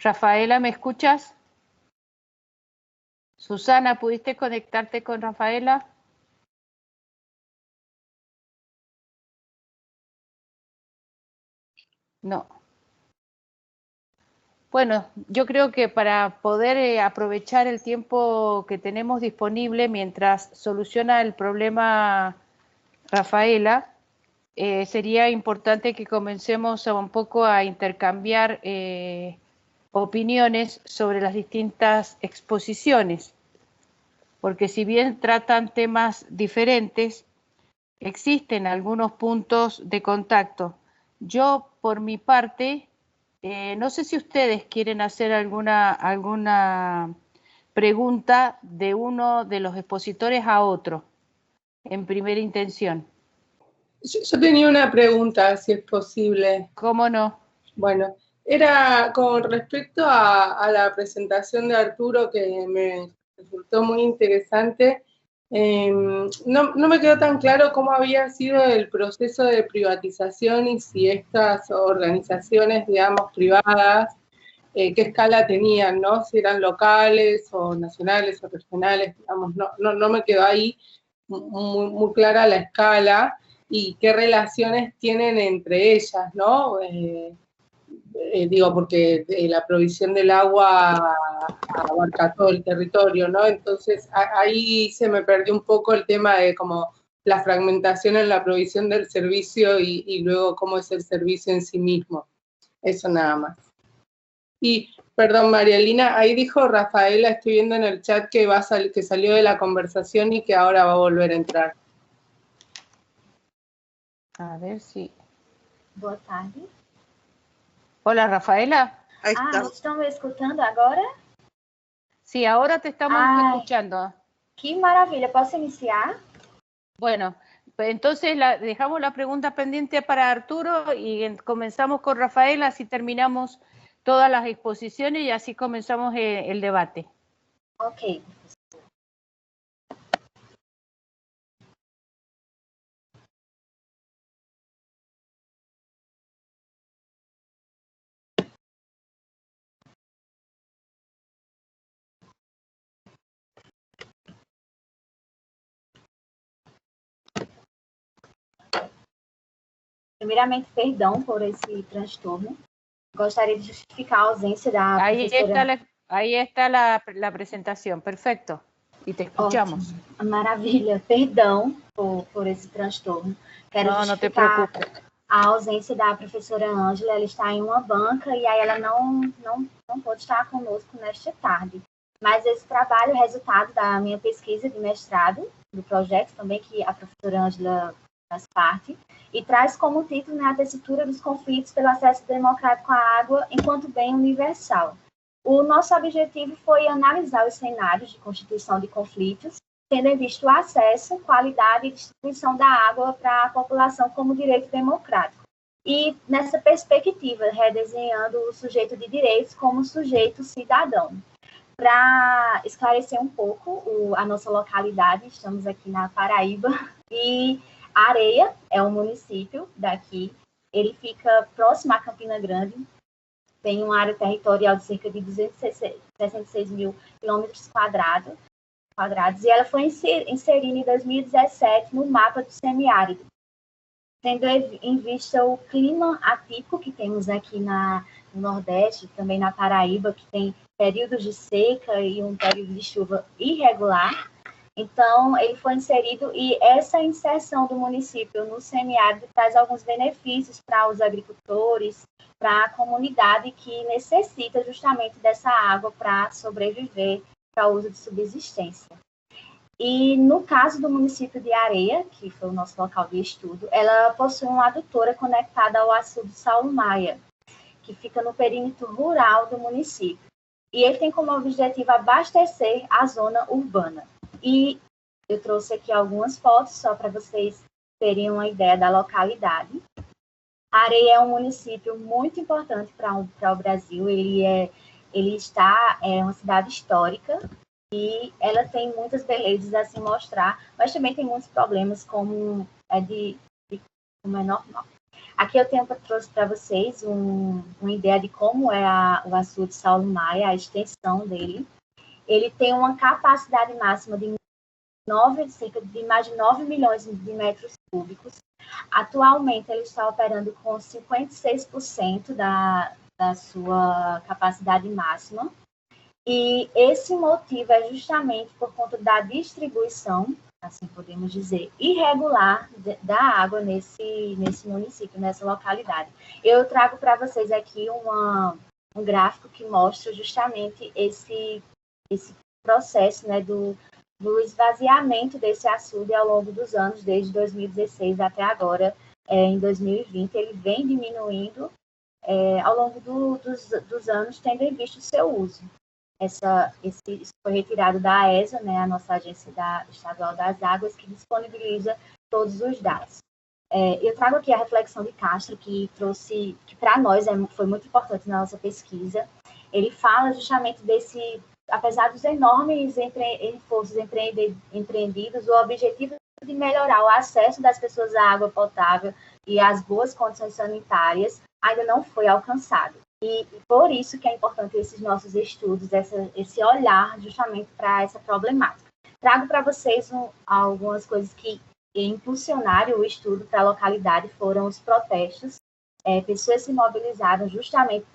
Rafaela, ¿me escuchas? Susana, ¿pudiste conectarte con Rafaela? No. Bueno, yo creo que para poder aprovechar el tiempo que tenemos disponible mientras soluciona el problema Rafaela, sería importante que comencemos un poco a intercambiar opiniones sobre las distintas exposiciones, porque si bien tratan temas diferentes, existen algunos puntos de contacto. Yo, por mi parte, no sé si ustedes quieren hacer alguna pregunta de uno de los expositores a otro, en primera intención. Yo tenía una pregunta, si es posible. ¿Cómo no? Bueno, era con respecto a la presentación de Arturo, que me resultó muy interesante. No me quedó tan claro cómo había sido el proceso de privatización y si estas organizaciones, digamos, privadas, qué escala tenían, ¿no? Si eran locales o nacionales o regionales, digamos, no me quedó ahí muy clara la escala y qué relaciones tienen entre ellas, ¿no? Digo, porque la provisión del agua abarca todo el territorio, ¿no? Entonces, ahí se me perdió un poco el tema de como la fragmentación en la provisión del servicio y luego cómo es el servicio en sí mismo. Eso nada más. Y, perdón, Marielina, ahí dijo Rafaela, estoy viendo en el chat que que salió de la conversación y que ahora va a volver a entrar. A ver si... Boa tarde. Hola, Rafaela. Ahí está. ¿Estão me escutando agora? Sí, ahora te estamos escuchando. Que maravilha, ¿posso iniciar? Bueno, pues entonces dejamos la pregunta pendiente para Arturo y comenzamos con Rafaela, así terminamos todas las exposiciones y así comenzamos el debate. Ok. Primeiramente, perdão por esse transtorno. Gostaria de justificar a ausência da professora... Ahí está la presentación, perfecto. Y te escuchamos. Ótimo. Maravilha, perdão por esse transtorno. Quero justificar a ausência da professora Ângela. Ela está em uma banca e aí ela não pôde estar conosco nesta tarde. Mas esse trabalho é resultado da minha pesquisa de mestrado, do projeto também que a professora Ângela faz parte, e traz como título, né, a tessitura dos conflitos pelo acesso democrático à água enquanto bem universal. O nosso objetivo foi analisar os cenários de constituição de conflitos, tendo em vista o acesso, qualidade e distribuição da água para a população como direito democrático. E, nessa perspectiva, redesenhando o sujeito de direitos como sujeito cidadão. Para esclarecer um pouco a nossa localidade, estamos aqui na Paraíba, e Areia é um município daqui, ele fica próximo a Campina Grande, tem uma área territorial de cerca de 266 mil quilômetros quadrados, e ela foi inserida em 2017 no mapa do semiárido, tendo em vista o clima atípico que temos aqui no Nordeste, também na Paraíba, que tem períodos de seca e um período de chuva irregular. Então, ele foi inserido e essa inserção do município no semiárido traz alguns benefícios para os agricultores, para a comunidade que necessita justamente dessa água para sobreviver, para uso de subsistência. E no caso do município de Areia, que foi o nosso local de estudo, ela possui uma adutora conectada ao açude Saulo Maia, que fica no perímetro rural do município. E ele tem como objetivo abastecer a zona urbana. E eu trouxe aqui algumas fotos, só para vocês terem uma ideia da localidade. Areia é um município muito importante para o Brasil. Ele está uma cidade histórica e ela tem muitas belezas a se mostrar, mas também tem muitos problemas, como como é normal. Aqui eu trouxe para vocês uma ideia de como é o açude Saulo Maia, a extensão dele. Ele tem uma capacidade máxima de cerca de mais de 9 milhões de metros cúbicos. Atualmente, ele está operando com 56% da sua capacidade máxima. E esse motivo é justamente por conta da distribuição, assim podemos dizer, irregular da água nesse município, nessa localidade. Eu trago para vocês aqui um gráfico que mostra justamente esse processo, né, do esvaziamento desse açude ao longo dos anos, desde 2016 até agora, em 2020, ele vem diminuindo ao longo dos anos, tendo em vista o seu uso. Isso foi retirado da AESA, né, a nossa Agência Estadual das Águas, que disponibiliza todos os dados. Eu trago aqui a reflexão de Castro, que para nós foi muito importante na nossa pesquisa. Ele fala justamente apesar dos enormes esforços empreendidos, o objetivo de melhorar o acesso das pessoas à água potável e às boas condições sanitárias ainda não foi alcançado. E por isso que é importante esses nossos estudos, esse olhar justamente para essa problemática. Trago para vocês algumas coisas que impulsionaram o estudo para a localidade, foram os protestos. Pessoas se mobilizaram justamente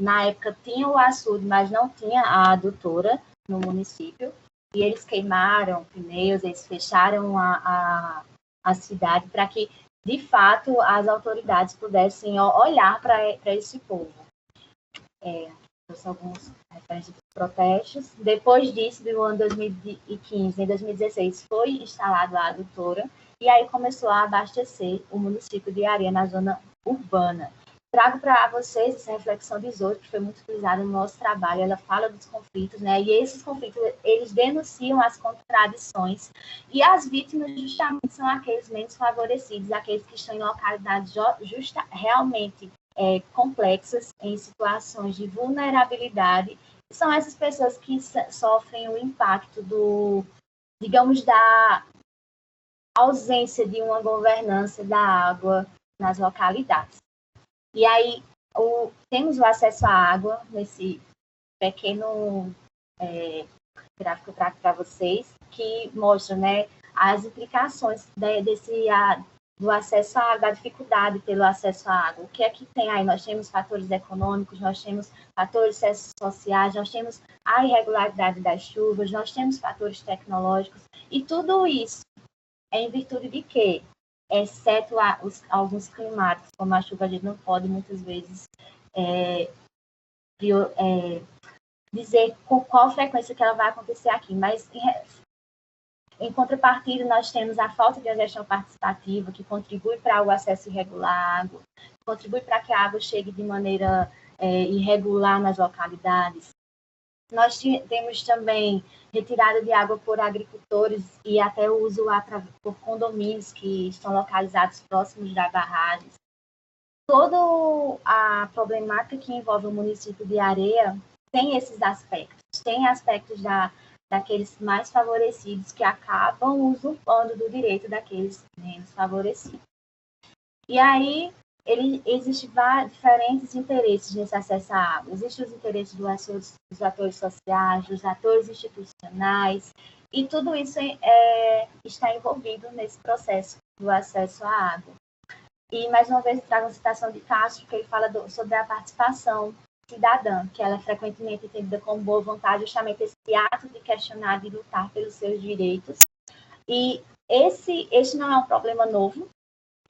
na época tinha o açude, mas não tinha a adutora no município, e eles queimaram pneus, eles fecharam a cidade para que, de fato, as autoridades pudessem olhar para esse povo. Trouxe alguns referências dos protestos. Depois disso, do ano 2015, em 2016, foi instalada a adutora, e aí começou a abastecer o município de Areia na zona urbana. Trago para vocês essa reflexão de Isolde, que foi muito utilizada no nosso trabalho. Ela fala dos conflitos, né? E esses conflitos, eles denunciam as contradições. E as vítimas, justamente, são aqueles menos favorecidos, aqueles que estão em localidades realmente complexas, em situações de vulnerabilidade. São essas pessoas que sofrem o impacto da ausência de uma governança da água nas localidades. E aí, temos o acesso à água nesse pequeno gráfico que eu trago para vocês, que mostra, né, as implicações do acesso à água, da dificuldade pelo acesso à água. O que é que tem aí? Nós temos fatores econômicos, nós temos fatores sociais, nós temos a irregularidade das chuvas, nós temos fatores tecnológicos, e tudo isso é em virtude de quê? Exceto alguns climáticos, como a chuva, a gente não pode muitas vezes dizer com qual frequência que ela vai acontecer aqui, mas em contrapartida nós temos a falta de gestão participativa, que contribui para o acesso irregular à água, contribui para que a água chegue de maneira irregular nas localidades. Nós temos também retirada de água por agricultores e até o uso por condomínios que estão localizados próximos das barragens. Toda a problemática que envolve o município de Areia tem esses aspectos. Tem aspectos daqueles mais favorecidos que acabam usurpando do direito daqueles menos favorecidos. E aí, existem diferentes interesses nesse acesso à água. Existem os interesses dos atores sociais, dos atores institucionais, e tudo isso está envolvido nesse processo do acesso à água. E, mais uma vez, trago uma citação de Castro, que ele fala sobre a participação cidadã, que ela é frequentemente entendida como boa vontade, justamente esse ato de questionar, de lutar pelos seus direitos. E esse não é um problema novo,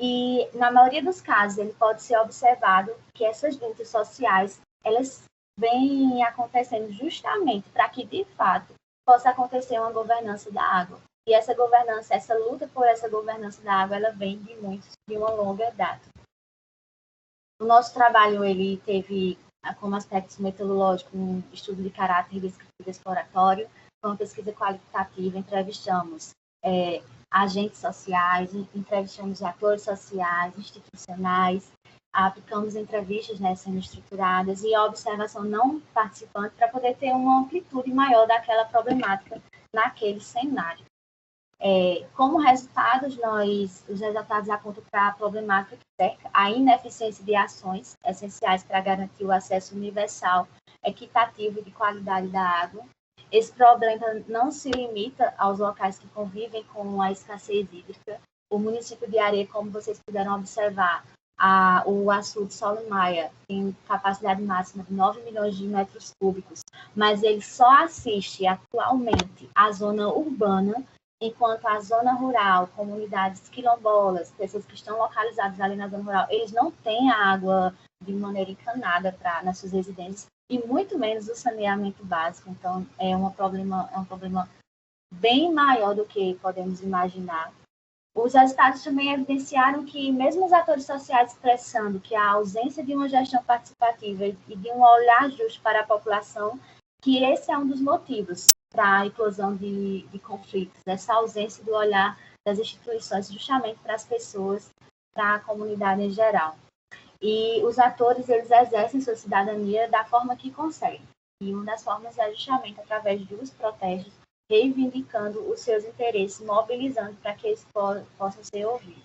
e na maioria dos casos ele pode ser observado que essas lutas sociais, elas vêm acontecendo justamente para que, de fato, possa acontecer uma governança da água. E essa governança, essa luta por essa governança da água, ela vem de uma longa data. O nosso trabalho, ele teve como aspectos metodológicos um estudo de caráter descritivo exploratório, uma pesquisa qualitativa, entrevistamos agentes sociais, entrevistamos atores sociais, institucionais, aplicamos entrevistas semi-estruturadas e a observação não participante para poder ter uma amplitude maior daquela problemática naquele cenário. Como resultados, os resultados apontam para a problemática que cerca a ineficiência de ações essenciais para garantir o acesso universal, equitativo e de qualidade da água. Esse problema não se limita aos locais que convivem com a escassez hídrica. O município de Areia, como vocês puderam observar, o açude Saulo Maia tem capacidade máxima de 9 milhões de metros cúbicos, mas ele só assiste atualmente a zona urbana, enquanto a zona rural, comunidades quilombolas, pessoas que estão localizadas ali na zona rural, eles não têm a água de maneira encanada nas suas residências, e muito menos o saneamento básico. Então, é um problema bem maior do que podemos imaginar. Os resultados também evidenciaram que, mesmo os atores sociais expressando que a ausência de uma gestão participativa e de um olhar justo para a população, que esse é um dos motivos para a eclosão de conflitos, essa ausência do olhar das instituições justamente para as pessoas, para a comunidade em geral. E os atores, eles exercem sua cidadania da forma que conseguem. E uma das formas é justamente através dos protestos, reivindicando os seus interesses, mobilizando para que eles possam ser ouvidos.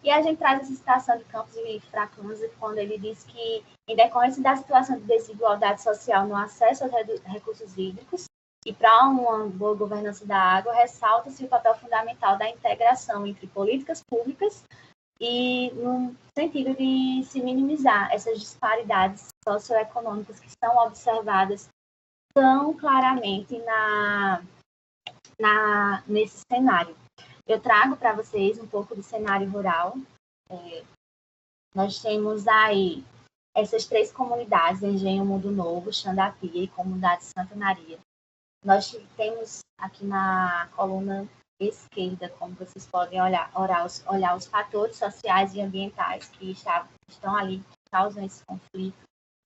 E a gente traz essa citação de Campos e Fracanza, quando ele diz que, em decorrência da situação de desigualdade social no acesso aos recursos hídricos, e para uma boa governança da água, ressalta-se o papel fundamental da integração entre políticas públicas e no sentido de se minimizar essas disparidades socioeconômicas que são observadas tão claramente nesse cenário. Eu trago para vocês um pouco do cenário rural. Nós temos aí essas 3 comunidades, Engenho Mundo Novo, Xandapia e Comunidade Santa Maria. Nós temos aqui na coluna esquerda, como vocês podem olhar os fatores sociais e ambientais que estão ali, que causam esse conflito,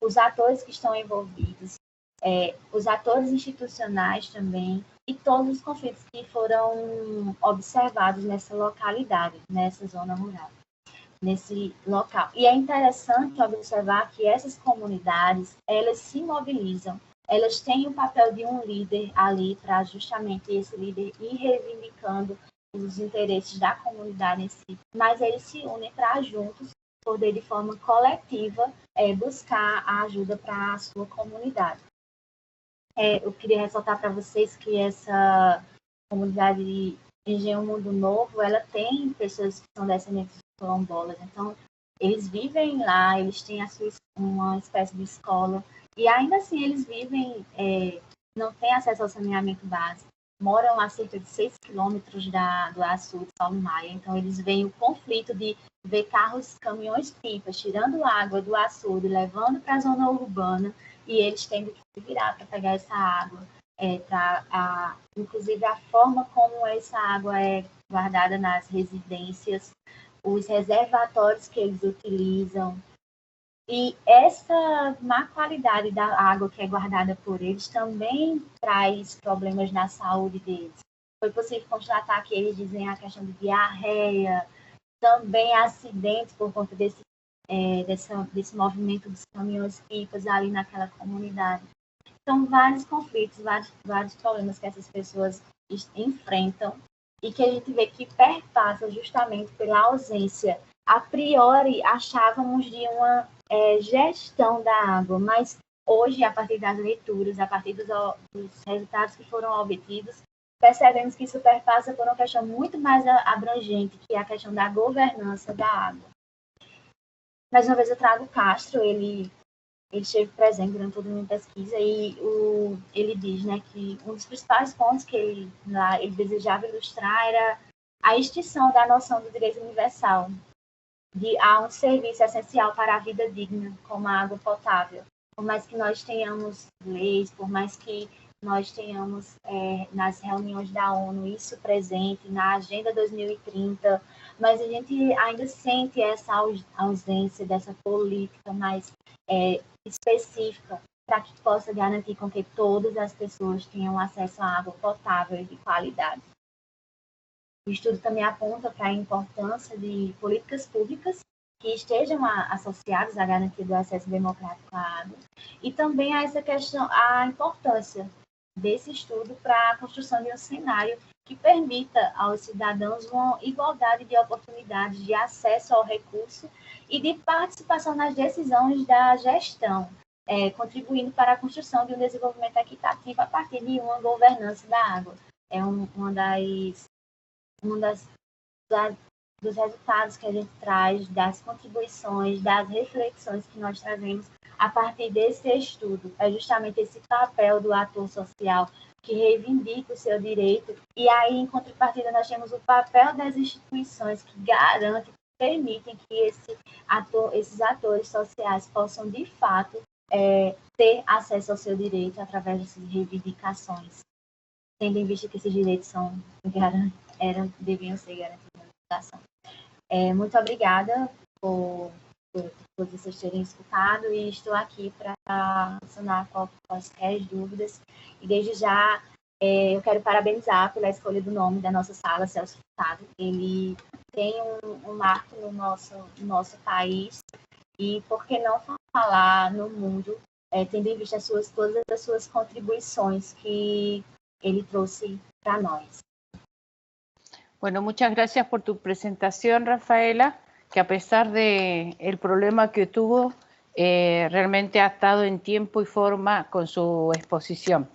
os atores que estão envolvidos, os atores institucionais também, e todos os conflitos que foram observados nessa localidade, nessa zona rural, nesse local. E é interessante observar que essas comunidades, elas se mobilizam, elas têm o papel de um líder ali para justamente esse líder ir reivindicando os interesses da comunidade em si, mas eles se unem para juntos poder de forma coletiva buscar a ajuda para a sua comunidade. Eu queria ressaltar para vocês que essa comunidade de Engenho Mundo Novo, ela tem pessoas que são descendentes de quilombolas, então eles vivem lá, eles têm uma espécie de escola, e ainda assim eles vivem, não têm acesso ao saneamento básico, moram a cerca de 6 quilômetros do açude Saulo Maia, então eles veem o conflito de ver caminhões-pipas tirando água do açude, levando para a zona urbana, e eles tendo que se virar para pegar essa água, inclusive a forma como essa água é guardada nas residências, os reservatórios que eles utilizam. E essa má qualidade da água que é guardada por eles também traz problemas na saúde deles. Foi possível constatar que eles dizem a questão de diarreia, também acidentes por conta desse movimento dos caminhões-pipas ali naquela comunidade. São vários conflitos, vários problemas que essas pessoas enfrentam e que a gente vê que perpassa justamente pela ausência. A priori, achávamos de uma gestão da água, mas hoje, a partir das leituras, a partir dos resultados que foram obtidos, percebemos que isso perpassa por uma questão muito mais abrangente, que é a questão da governança da água. Mais uma vez eu trago Castro, ele ele esteve presente durante toda a minha pesquisa e ele diz, né, que um dos principais pontos que ele desejava ilustrar era a extinção da noção do direito universal a um serviço essencial para a vida digna, como a água potável. Por mais que nós tenhamos leis, por mais que nós tenhamos nas reuniões da ONU isso presente, na Agenda 2030, mas a gente ainda sente essa ausência dessa política mais específica para que possa garantir com que todas as pessoas tenham acesso à água potável e de qualidade. O estudo também aponta para a importância de políticas públicas que estejam associadas à garantia do acesso democrático à água e também a essa questão, a importância desse estudo para a construção de um cenário que permita aos cidadãos uma igualdade de oportunidades de acesso ao recurso e de participação nas decisões da gestão, contribuindo para a construção de um desenvolvimento equitativo a partir de uma governança da água. É dos resultados que a gente traz, das contribuições, das reflexões que nós trazemos a partir desse estudo. É justamente esse papel do ator social que reivindica o seu direito, e aí, em contrapartida, nós temos o papel das instituições que garantem, que permitem que esses atores sociais possam, de fato, ter acesso ao seu direito através dessas reivindicações, tendo em vista que esses direitos deviam ser garantidos na legislação. Muito obrigada por vocês terem escutado e estou aqui para sanar quaisquer dúvidas. E desde já eu quero parabenizar pela escolha do nome da nossa sala, Celso Furtado. Ele tem um marco no nosso país e por que não falar no mundo, tendo em vista todas as suas contribuições que ele trouxe para nós. Bueno, muchas gracias por tu presentación, Rafaela, que a pesar del problema que tuvo, realmente ha estado en tiempo y forma con su exposición.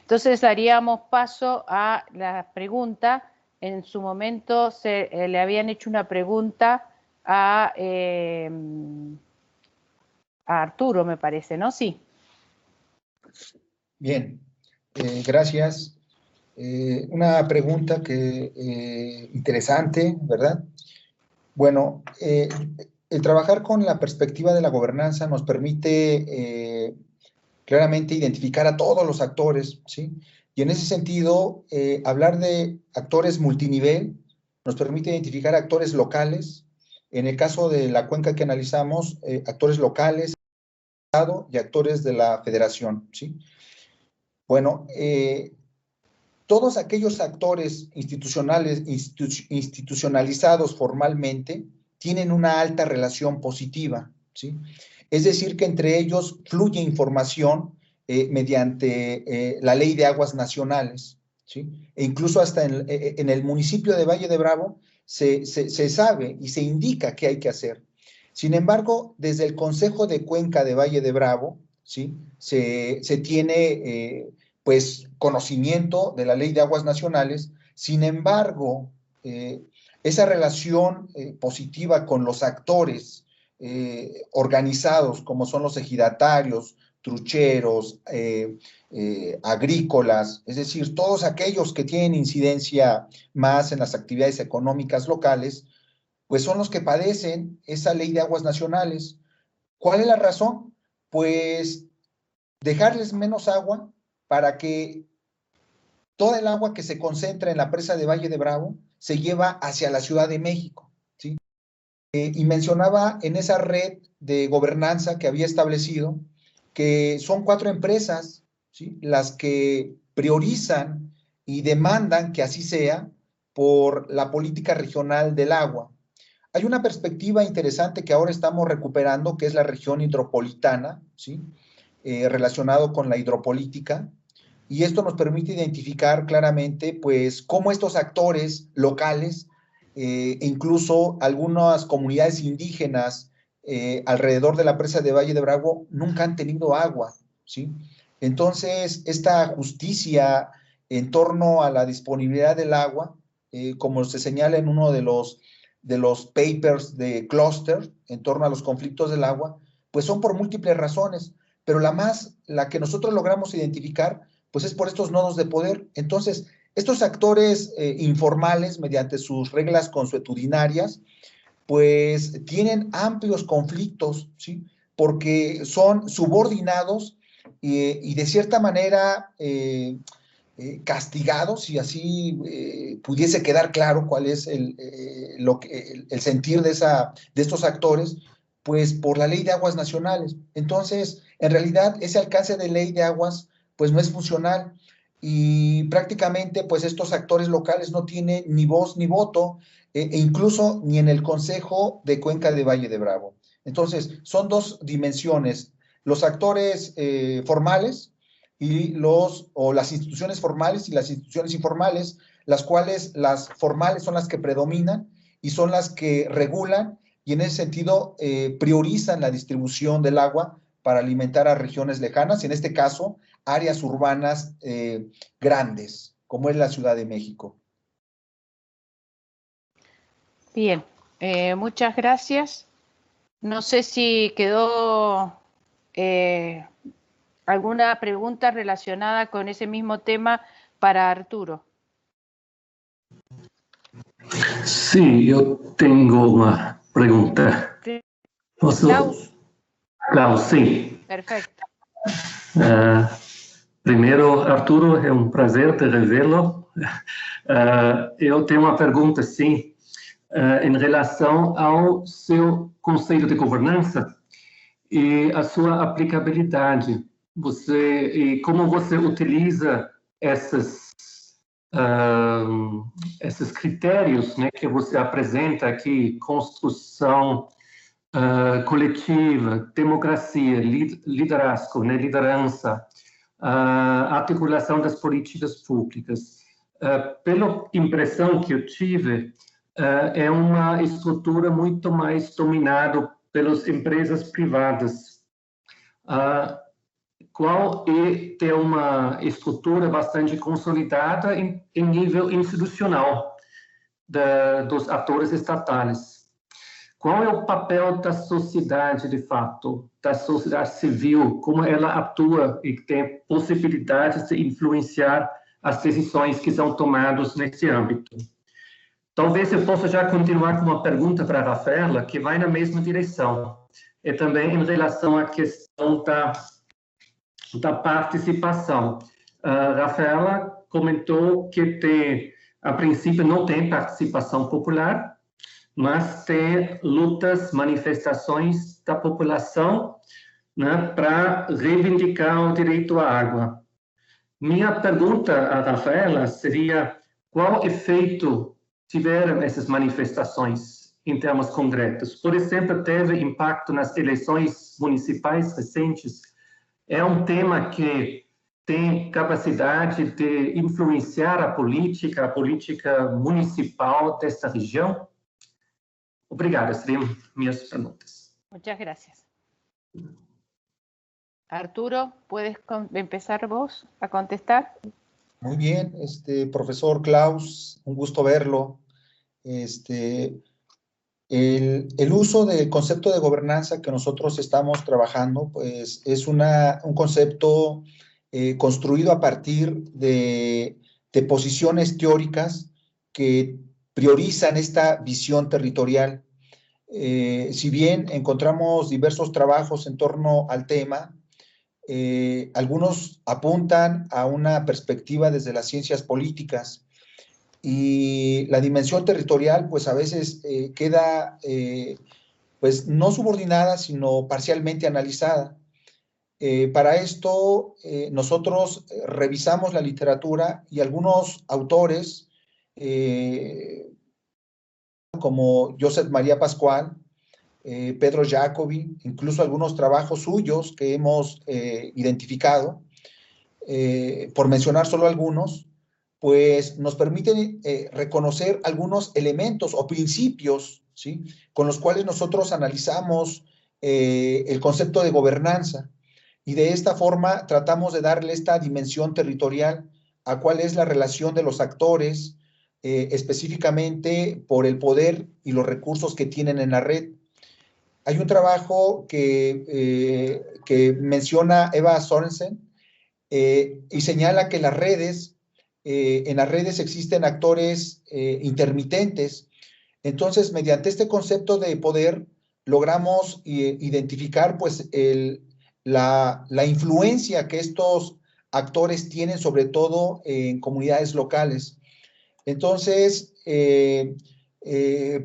Entonces, daríamos paso a la pregunta. En su momento le habían hecho una pregunta a Arturo, me parece, ¿no? Sí. Bien, gracias. Una pregunta interesante, ¿verdad? Bueno, el trabajar con la perspectiva de la gobernanza nos permite claramente identificar a todos los actores, ¿sí? Y en ese sentido, hablar de actores multinivel nos permite identificar actores locales. En el caso de la cuenca que analizamos, actores locales y actores de la federación, ¿sí? Bueno, todos aquellos actores institucionalizados formalmente tienen una alta relación positiva, ¿sí? Es decir, que entre ellos fluye información mediante la Ley de Aguas Nacionales, ¿sí? E incluso hasta en el municipio de Valle de Bravo se sabe y se indica qué hay que hacer. Sin embargo, desde el Consejo de Cuenca de Valle de Bravo, ¿sí? se tiene pues conocimiento de la Ley de Aguas Nacionales. Sin embargo, esa relación positiva con los actores organizados, como son los ejidatarios, trucheros, agrícolas, es decir, todos aquellos que tienen incidencia más en las actividades económicas locales, pues son los que padecen esa Ley de Aguas Nacionales. ¿Cuál es la razón? Pues dejarles menos agua para que toda el agua que se concentra en la presa de Valle de Bravo se lleva hacia la Ciudad de México, ¿sí? Y mencionaba en esa red de gobernanza que había establecido que son 4 empresas, ¿sí? Las que priorizan y demandan que así sea por la política regional del agua. Hay una perspectiva interesante que ahora estamos recuperando, que es la región hidropolitana, ¿sí? Relacionado con la hidropolítica, y esto nos permite identificar claramente, pues, cómo estos actores locales, incluso algunas comunidades indígenas alrededor de la presa de Valle de Bravo, nunca han tenido agua, ¿sí? Entonces, esta justicia en torno a la disponibilidad del agua, como se señala en uno de los papers de Cluster, en torno a los conflictos del agua, pues son por múltiples razones. pero la que nosotros logramos identificar, pues es por estos nodos de poder. Entonces, estos actores informales, mediante sus reglas consuetudinarias, pues tienen amplios conflictos, ¿sí? Porque son subordinados y de cierta manera castigados, si así pudiese quedar claro cuál es el sentir de estos actores, pues por la ley de aguas nacionales. Entonces, en realidad, ese alcance de ley de aguas, pues no es funcional, y prácticamente, pues estos actores locales no tienen ni voz ni voto, e incluso ni en el Consejo de Cuenca de Valle de Bravo. Entonces, son dos dimensiones: los actores formales y las instituciones formales y las instituciones informales, las cuales las formales son las que predominan y son las que regulan, y en ese sentido priorizan la distribución del agua para alimentar a regiones lejanas, y en este caso áreas urbanas grandes, como es la Ciudad de México. Bien, muchas gracias. No sé si quedó alguna pregunta relacionada con ese mismo tema para Arturo. Sí, yo tengo una pregunta. Klaus. Klaus, sí. Perfecto. Primeiro, Arturo, é um prazer te revê-lo. Eu tenho uma pergunta, sim, em relação ao seu conceito de governança e a sua aplicabilidade. E como você utiliza esses critérios, né, que você apresenta aqui: construção coletiva, democracia, liderazgo, né, liderança, articulação das políticas públicas. Pela impressão que eu tive, é uma estrutura muito mais dominada pelas empresas privadas. Qual tem uma estrutura bastante consolidada em nível institucional dos atores estatais. Qual é o papel da sociedade, de fato, da sociedade civil, como ela atua e tem possibilidades de influenciar as decisões que são tomadas nesse âmbito? Talvez eu possa já continuar com uma pergunta para a Rafaela, que vai na mesma direção. É também em relação à questão da participação. A Rafaela comentou que a princípio não tem participação popular, mas tem lutas, manifestações da população, né, para reivindicar o direito à água. Minha pergunta a Rafaela seria: qual efeito tiveram essas manifestações em termos concretos? Por exemplo, teve impacto nas eleições municipais recentes? É um tema que tem capacidade de influenciar a política municipal desta região? Obrigado, seriam minhas perguntas. Muchas gracias. Arturo, ¿puedes empezar vos a contestar? Muy bien, profesor Klaus, un gusto verlo. El uso del concepto de gobernanza que nosotros estamos trabajando, pues es un concepto construido a partir de posiciones teóricas que priorizan esta visión territorial. Si bien encontramos diversos trabajos en torno al tema, algunos apuntan a una perspectiva desde las ciencias políticas, y la dimensión territorial pues a veces queda pues no subordinada, sino parcialmente analizada. Para esto nosotros revisamos la literatura, y algunos autores como Josep María Pascual, Pedro Jacobi, incluso algunos trabajos suyos que hemos identificado, por mencionar solo algunos, pues nos permiten reconocer algunos elementos o principios, ¿sí?, con los cuales nosotros analizamos el concepto de gobernanza, y de esta forma tratamos de darle esta dimensión territorial a cuál es la relación de los actores, específicamente por el poder y los recursos que tienen en la red. Hay un trabajo que menciona Eva Sorensen y señala que en las redes existen actores intermitentes. Entonces, mediante este concepto de poder, logramos identificar pues, la influencia que estos actores tienen, sobre todo en comunidades locales. Entonces,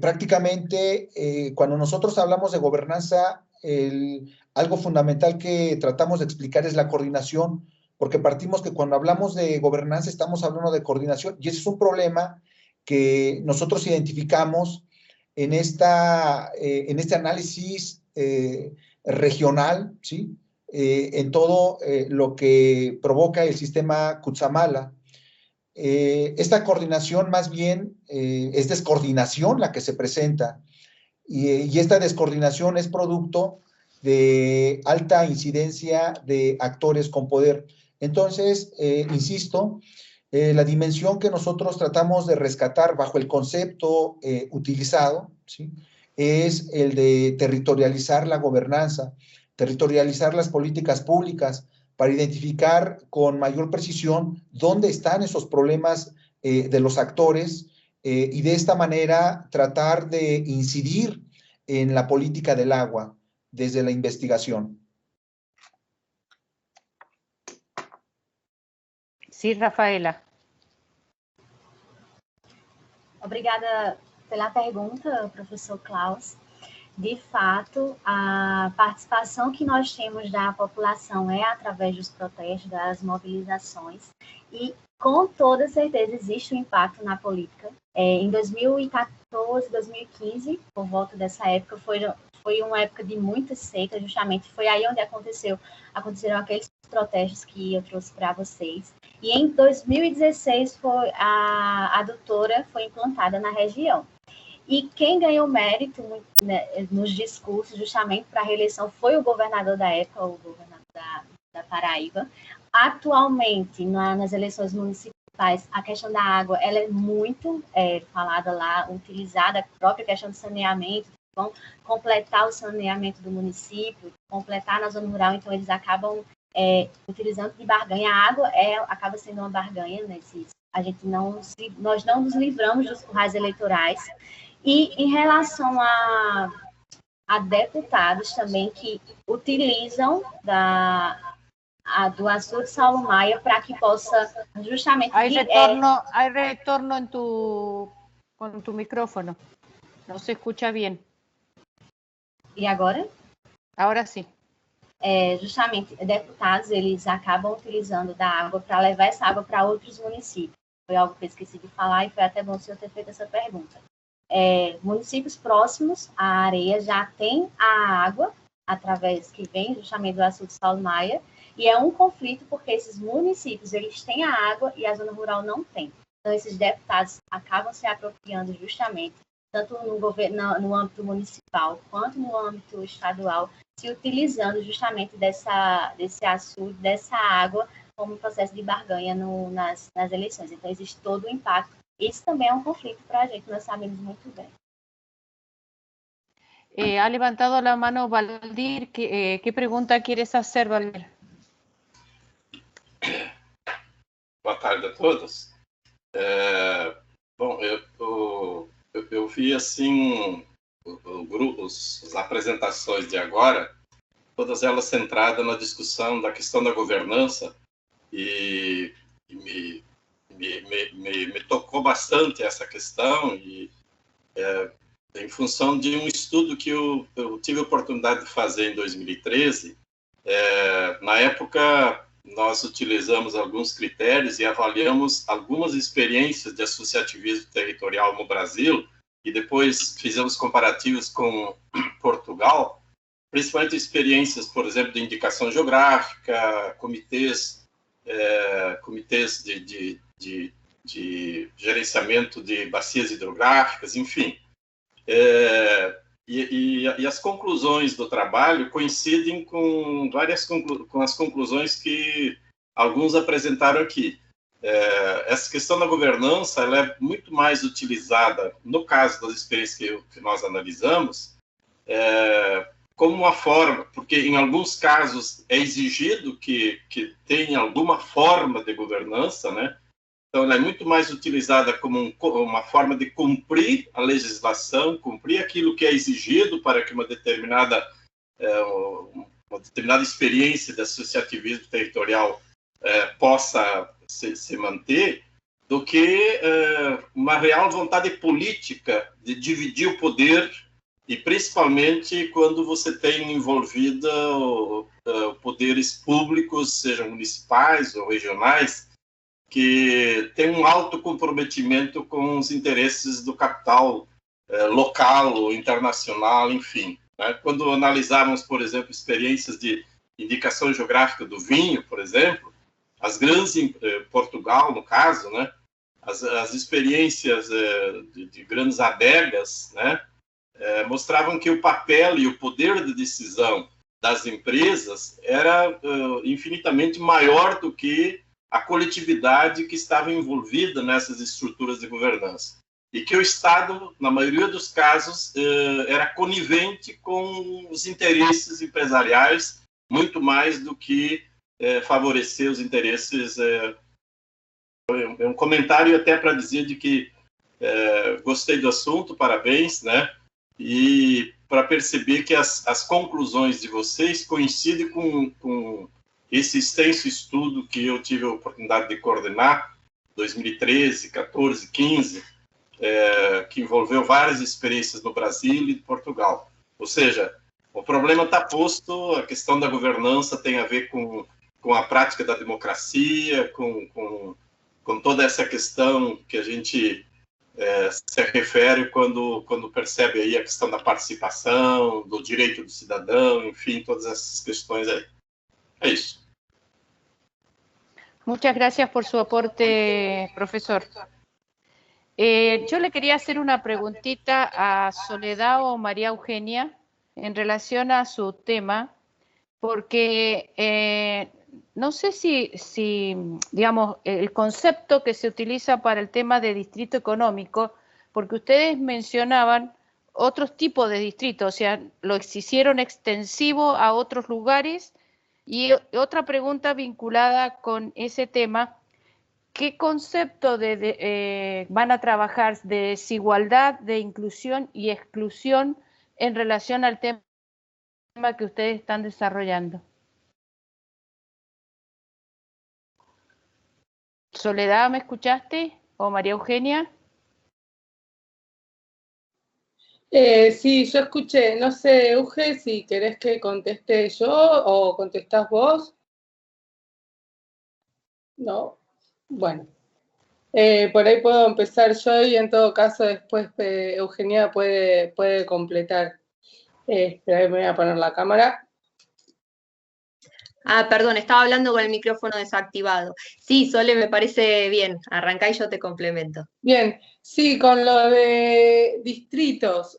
prácticamente, cuando nosotros hablamos de gobernanza, algo fundamental que tratamos de explicar es la coordinación, porque partimos que cuando hablamos de gobernanza estamos hablando de coordinación, y ese es un problema que nosotros identificamos en este análisis regional, ¿sí? En todo lo que provoca el sistema Kutsamala. Esta coordinación más bien es descoordinación la que se presenta, y esta descoordinación es producto de alta incidencia de actores con poder. Entonces, insisto, la dimensión que nosotros tratamos de rescatar bajo el concepto utilizado, ¿sí? Es el de territorializar la gobernanza, territorializar las políticas públicas, para identificar con mayor precisión dónde están esos problemas de los actores y de esta manera tratar de incidir en la política del agua desde la investigación. Sí, Rafaela. Obrigada pela pergunta, professor Klaus. De fato, a participação que nós temos da população é através dos protestos, das mobilizações, e com toda certeza existe um impacto na política. Em 2014, 2015, por volta dessa época, foi uma época de muita seca, justamente foi aí onde aconteceram aqueles protestos que eu trouxe para vocês. E em 2016, a adutora foi implantada na região. E quem ganhou mérito nos discursos, justamente para a reeleição, foi o governador da época, o governador da Paraíba. Atualmente, nas eleições municipais, a questão da água ela é muito falada lá, utilizada, a própria questão do saneamento, vão completar o saneamento do município, completar na zona rural, então eles acabam utilizando de barganha. A água acaba sendo uma barganha, né? Nós não nos livramos dos currais eleitorais. E em relação a deputados também que utilizam do Azul de Saulo Maia para que possa justamente... Hay retorno con tu micrófono. No se escucha bien. E agora? Ahora sí. Justamente, deputados, eles acabam utilizando da água para levar essa água para outros municípios. Foi algo que eu esqueci de falar e foi até bom o senhor ter feito essa pergunta. Municípios próximos à areia já tem a água, através que vem justamente do Açude de Saulo Maia, e é um conflito porque esses municípios eles têm a água e a zona rural não tem. Então, esses deputados acabam se apropriando justamente, tanto no âmbito municipal quanto no âmbito estadual, se utilizando justamente desse açude, dessa água, como um processo de barganha nas eleições. Então, existe todo o impacto. Isso também é um conflito para a gente, nós sabemos muito bem. Ha levantado a mano Valdir. ¿Qué pregunta quieres hacer, Valdir? Boa tarde a todos. Bom, eu vi assim as apresentações de agora, todas elas centradas na discussão da questão da governança, e me tocou bastante essa questão, e em função de um estudo que eu tive a oportunidade de fazer em 2013. Na época, nós utilizamos alguns critérios e avaliamos algumas experiências de associativismo territorial no Brasil, e depois fizemos comparativos com Portugal, principalmente experiências, por exemplo, de indicação geográfica, comitês de gerenciamento de bacias hidrográficas, enfim. E as conclusões do trabalho coincidem com com as conclusões que alguns apresentaram aqui. Essa questão da governança ela é muito mais utilizada, no caso das experiências que nós analisamos, como uma forma, porque em alguns casos é exigido que tenha alguma forma de governança, né? Então ela é muito mais utilizada como uma forma de cumprir a legislação, cumprir aquilo que é exigido para que uma determinada experiência de associativismo territorial possa se manter, do que uma real vontade política de dividir o poder, e principalmente quando você tem envolvida poderes públicos, sejam municipais ou regionais, que tem um alto comprometimento com os interesses do capital local ou internacional, enfim. Né? Quando analisarmos, por exemplo, experiências de indicação geográfica do vinho, por exemplo, as grandes, Portugal, no caso, né? As experiências de grandes adegas, né? Mostravam que o papel e o poder de decisão das empresas era infinitamente maior do que a coletividade que estava envolvida nessas estruturas de governança. E que o Estado, na maioria dos casos, era conivente com os interesses empresariais, muito mais do que favorecer os interesses. É um comentário até para dizer de que gostei do assunto, parabéns, né? E para perceber que as conclusões de vocês coincidem com esse extenso estudo que eu tive a oportunidade de coordenar, 2013, 14, 15, que envolveu várias experiências no Brasil e em Portugal. Ou seja, o problema está posto, a questão da governança tem a ver com a prática da democracia, com toda essa questão que a gente se refere quando percebe aí a questão da participação, do direito do cidadão, enfim, todas essas questões aí. É isso. Muchas gracias por su aporte, profesor. Yo le quería hacer una preguntita a Soledad o María Eugenia en relación a su tema, porque no sé si, digamos, el concepto que se utiliza para el tema de distrito económico, porque ustedes mencionaban otros tipos de distritos, o sea, lo hicieron extensivo a otros lugares. Y otra pregunta vinculada con ese tema, ¿qué concepto van a trabajar de desigualdad, de inclusión y exclusión en relación al tema que ustedes están desarrollando? Soledad, ¿me escuchaste? ¿O María Eugenia? Sí, yo escuché. No sé, Euge, si querés que conteste yo o contestás vos. No. Bueno. Por ahí puedo empezar yo y en todo caso después Eugenia puede completar. Espera, me voy a poner la cámara. Perdón, estaba hablando con el micrófono desactivado. Sí, Sole, me parece bien. Arrancá y yo te complemento. Bien, sí, con lo de distritos.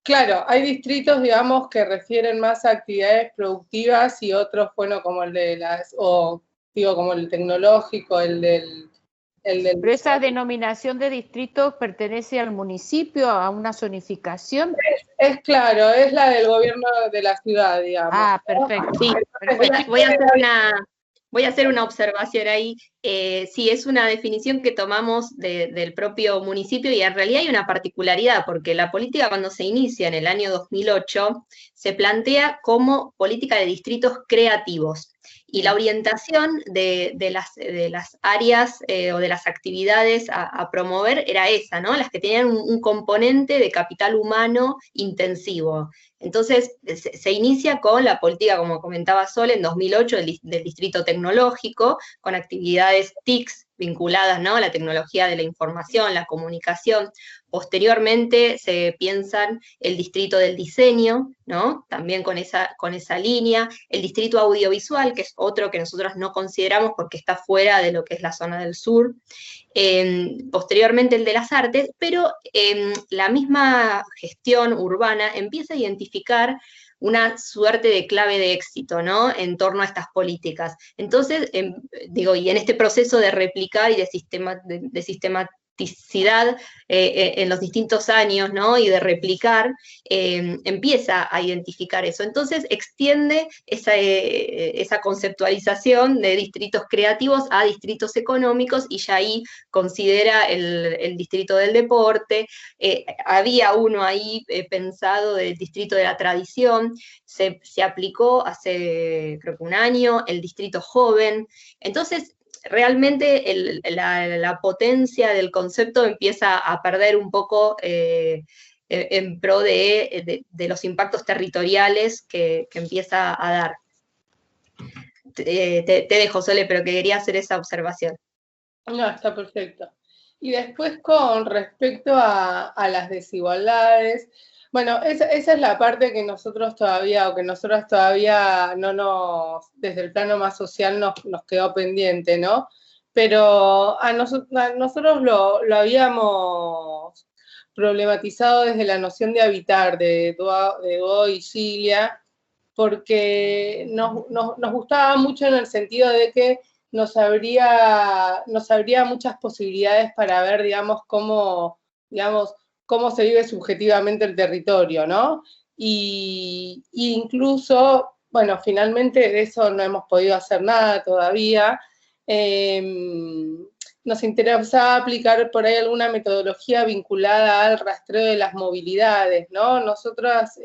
Claro, hay distritos, digamos, que refieren más a actividades productivas y otros, bueno, como el de como el tecnológico, el del... Pero esa denominación de distrito pertenece al municipio, a una zonificación. Es claro, es la del gobierno de la ciudad, digamos. Ah, perfecto. Sí, perfecto. Voy a hacer una observación ahí. Sí, es una definición que tomamos del propio municipio y en realidad hay una particularidad, porque la política cuando se inicia en el año 2008 se plantea como política de distritos creativos. Y la orientación de las áreas o de las actividades a promover era esa, ¿no? Las que tenían un componente de capital humano intensivo. Entonces, se inicia con la política, como comentaba Sol, en 2008 del Distrito Tecnológico, con actividades TICs vinculadas, ¿no?, a la tecnología de la información, la comunicación. Posteriormente se piensan el Distrito del Diseño, ¿no?, también con esa línea. El Distrito Audiovisual, que es otro que nosotros no consideramos porque está fuera de lo que es la zona del sur. Posteriormente el de las artes, pero la misma gestión urbana empieza a identificar una suerte de clave de éxito, ¿no?, en torno a estas políticas. Entonces, y en este proceso de replicar y de sistematizar plasticidad en los distintos años, ¿no? Y de replicar, empieza a identificar eso. Entonces extiende esa conceptualización de distritos creativos a distritos económicos, y ya ahí considera el distrito del deporte. Había uno ahí pensado del distrito de la tradición, se aplicó hace creo que un año, el distrito joven. Entonces, realmente la potencia del concepto empieza a perder un poco en pro de los impactos territoriales que empieza a dar. Te dejo, Sole, pero que quería hacer esa observación. No, está perfecto. Y después con respecto a las desigualdades, bueno, esa es la parte que nosotras todavía desde el plano más social nos quedó pendiente, ¿no? Pero a nosotros lo habíamos problematizado desde la noción de habitar, de Duo y Gilia, porque nos gustaba mucho en el sentido de que nos abría muchas posibilidades para ver, digamos, cómo se vive subjetivamente el territorio, ¿no? Y incluso, bueno, finalmente de eso no hemos podido hacer nada todavía. Nos interesaba aplicar por ahí alguna metodología vinculada al rastreo de las movilidades, ¿no? Nosotras,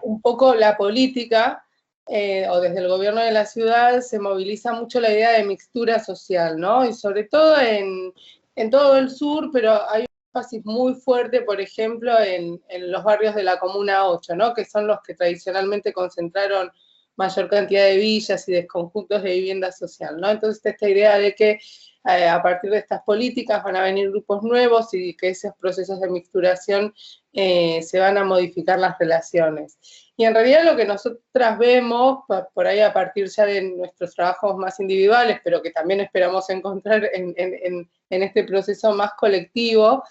un poco la política, o desde el gobierno de la ciudad, se moviliza mucho la idea de mixtura social, ¿no? Y sobre todo en todo el sur, pero hay un énfasis muy fuerte, por ejemplo, en los barrios de la Comuna 8, ¿no? Que son los que tradicionalmente concentraron mayor cantidad de villas y de conjuntos de vivienda social, ¿no? Entonces, esta idea de que a partir de estas políticas van a venir grupos nuevos y que esos procesos de mixturación se van a modificar las relaciones. Y en realidad lo que nosotras vemos, por ahí a partir ya de nuestros trabajos más individuales, pero que también esperamos encontrar en este proceso más colectivo,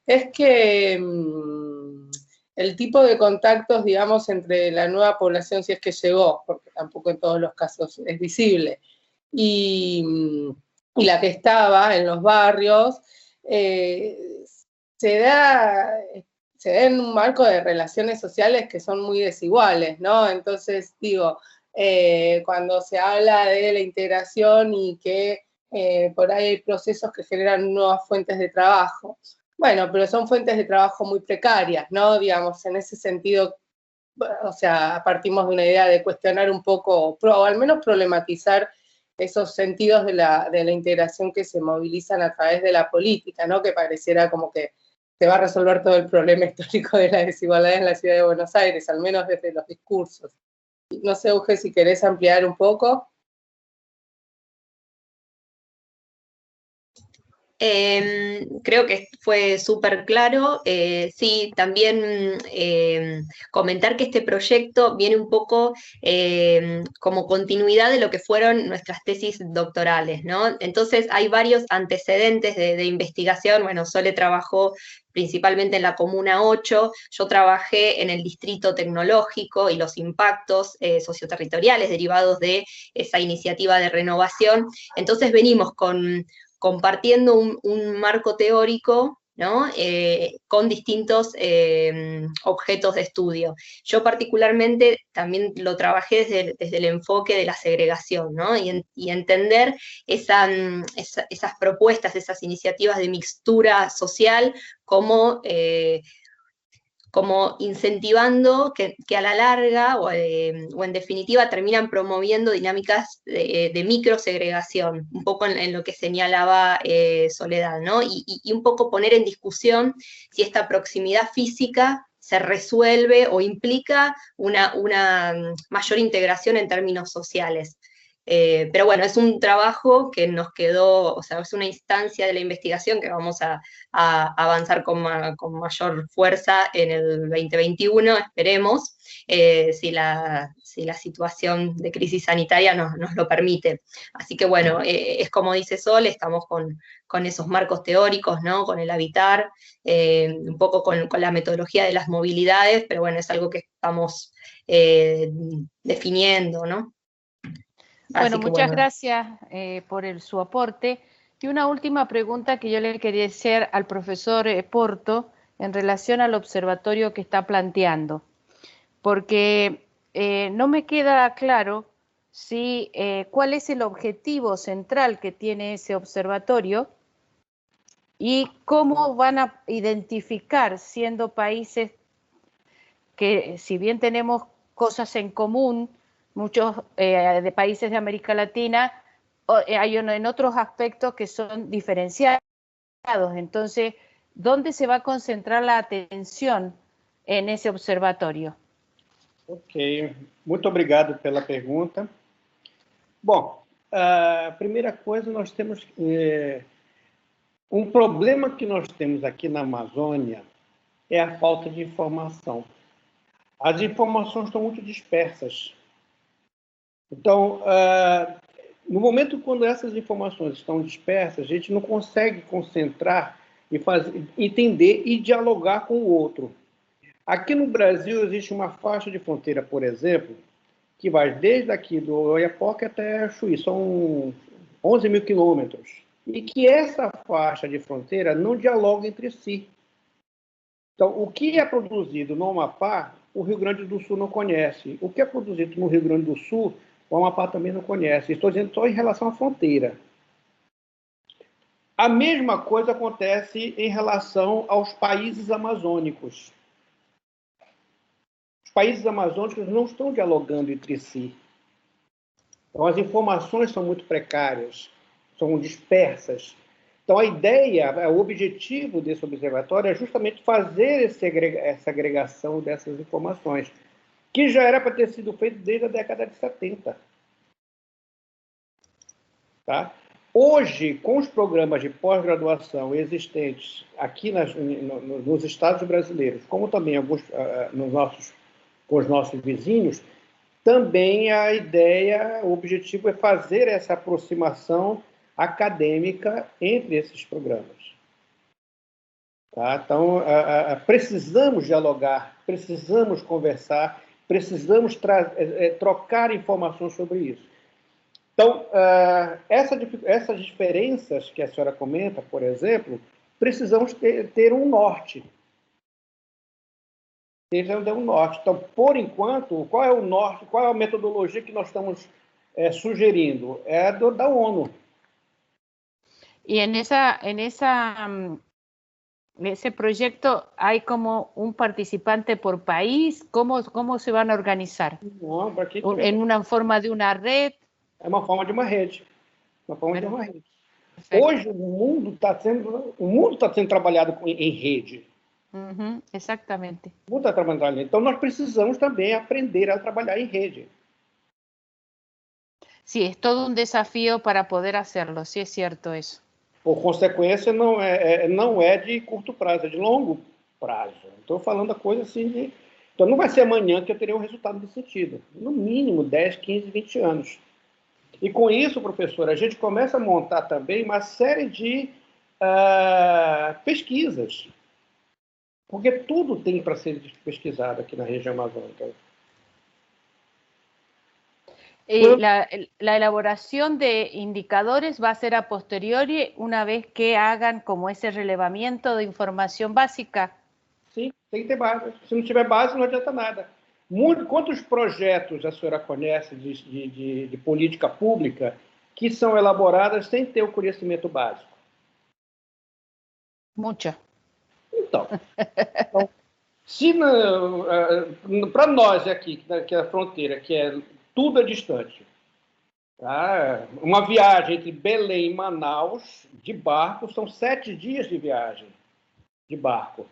es que el tipo de contactos, digamos, entre la nueva población, si es que llegó, porque tampoco en todos los casos es visible, y la que estaba en los barrios, se da en un marco de relaciones sociales que son muy desiguales, ¿no? Entonces, digo, cuando se habla de la integración y que por ahí hay procesos que generan nuevas fuentes de trabajo, bueno, pero son fuentes de trabajo muy precarias, ¿no? Digamos, en ese sentido, o sea, partimos de una idea de cuestionar un poco, o al menos problematizar esos sentidos de la integración que se movilizan a través de la política, ¿no? Que pareciera como que se va a resolver todo el problema histórico de la desigualdad en la ciudad de Buenos Aires, al menos desde los discursos. No sé, Euge, si querés ampliar un poco. Creo que fue súper claro. Sí, también comentar que este proyecto viene un poco como continuidad de lo que fueron nuestras tesis doctorales, ¿no? Entonces hay varios antecedentes de investigación. Bueno, Sole trabajó principalmente en la Comuna 8, yo trabajé en el Distrito Tecnológico y los impactos socioterritoriales derivados de esa iniciativa de renovación. Entonces venimos compartiendo un marco teórico, ¿no? Con distintos objetos de estudio. Yo particularmente también lo trabajé desde el enfoque de la segregación, ¿no? Y entender esas propuestas, esas iniciativas de mixtura social como incentivando que a la larga o en definitiva terminan promoviendo dinámicas de microsegregación, un poco en lo que señalaba Soledad, ¿no? Y un poco poner en discusión si esta proximidad física se resuelve o implica una mayor integración en términos sociales. Pero bueno, es un trabajo que nos quedó, o sea, es una instancia de la investigación que vamos a avanzar con mayor fuerza en el 2021, esperemos, si la situación de crisis sanitaria nos lo permite. Así que bueno, es como dice Sol, estamos con esos marcos teóricos, ¿no? Con el habitar, un poco con la metodología de las movilidades, pero bueno, es algo que estamos definiendo, ¿no? Bueno, muchas gracias por su aporte. Y una última pregunta que yo le quería hacer al profesor Porto en relación al observatorio que está planteando, porque no me queda claro si, cuál es el objetivo central que tiene ese observatorio y cómo van a identificar, siendo países que, si bien tenemos cosas en común, muchos de países de América Latina, hay en otros aspectos que son diferenciados. Entonces, ¿dónde se va a concentrar la atención en ese observatorio? Ok, muito obrigado pela pergunta. Bom, a primeira coisa, nós temos um problema que nós temos aqui na Amazônia é a falta de informação. As informações estão muito dispersas. Então, no momento quando essas informações estão dispersas, a gente não consegue concentrar e entender e dialogar com o outro. Aqui no Brasil existe uma faixa de fronteira, por exemplo, que vai desde aqui do Oiapoque até Chuí, são 11 mil quilômetros, e que essa faixa de fronteira não dialoga entre si. Então, o que é produzido no Amapá, o Rio Grande do Sul não conhece. O que é produzido no Rio Grande do Sul, o Amapá também não conhece. Estou dizendo só em relação à fronteira. A mesma coisa acontece em relação aos países amazônicos. Os países amazônicos não estão dialogando entre si. Então, as informações são muito precárias, são dispersas. Então, a ideia, o objetivo desse observatório é justamente fazer essa agregação dessas informações, que já era para ter sido feito desde a década de 70. Tá? Hoje, com os programas de pós-graduação existentes aqui nos estados brasileiros, como também alguns, com os nossos vizinhos, também a ideia, o objetivo é fazer essa aproximação acadêmica entre esses programas. Tá? Então, precisamos dialogar, precisamos conversar, precisamos trocar informações sobre isso. Então, essas diferenças que a senhora comenta, por exemplo, precisamos ter um norte. Então, por enquanto, qual é o norte, qual é a metodologia que nós estamos sugerindo? É da ONU. Y en ese proyecto hay como un participante por país. ¿Cómo se van a organizar? Não, ¿En una forma de una red? É uma forma de uma rede. Uma forma de uma rede. Hoje, o mundo está sendo trabalhado em rede. Exactamente. O mundo está trabalhando em rede. Então, nós precisamos também aprender a trabalhar em rede. Sí, es todo un desafío para poder hacerlo, sí es cierto eso. Por consequência, não é de curto prazo, é de longo prazo. Estou falando a coisa assim de... Então, não vai ser amanhã que eu terei um resultado nesse sentido. No mínimo 10, 15, 20 anos. E com isso, professor, a gente começa a montar também uma série de pesquisas. Porque tudo tem para ser pesquisado aqui na região amazônica. La elaboración de indicadores va a ser a posteriori, una vez que hagan como ese relevamiento de información básica. Sim, tem que ter base. Se não tiver base, não adianta nada. Quantos projetos a senhora conhece de política pública que são elaboradas sem ter o conhecimento básico? Muita. Então se para nós aqui, que é a fronteira, que tudo é distante. Tá? Uma viagem entre Belém e Manaus, de barco, são 7 dias de viagem de barco.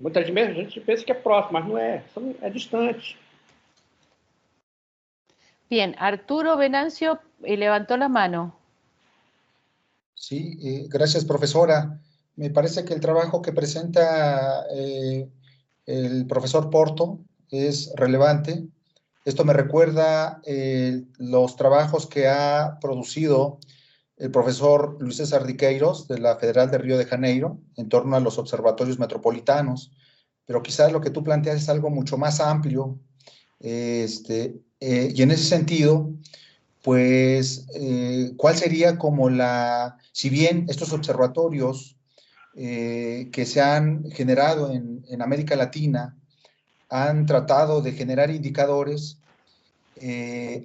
Muitas vezes a gente pensa que é próximo, mas não é, é distante. Bien, Arturo Venancio levantó la mano. Sí, gracias, profesora. Me parece que el trabajo que presenta el profesor Porto es relevante. Esto me recuerda los trabajos que ha producido el profesor Luis César Riqueiros de la Federal de Río de Janeiro en torno a los observatorios metropolitanos, pero quizás lo que tú planteas es algo mucho más amplio. y en ese sentido, pues, ¿cuál sería como si bien estos observatorios que se han generado en América Latina han tratado de generar indicadores,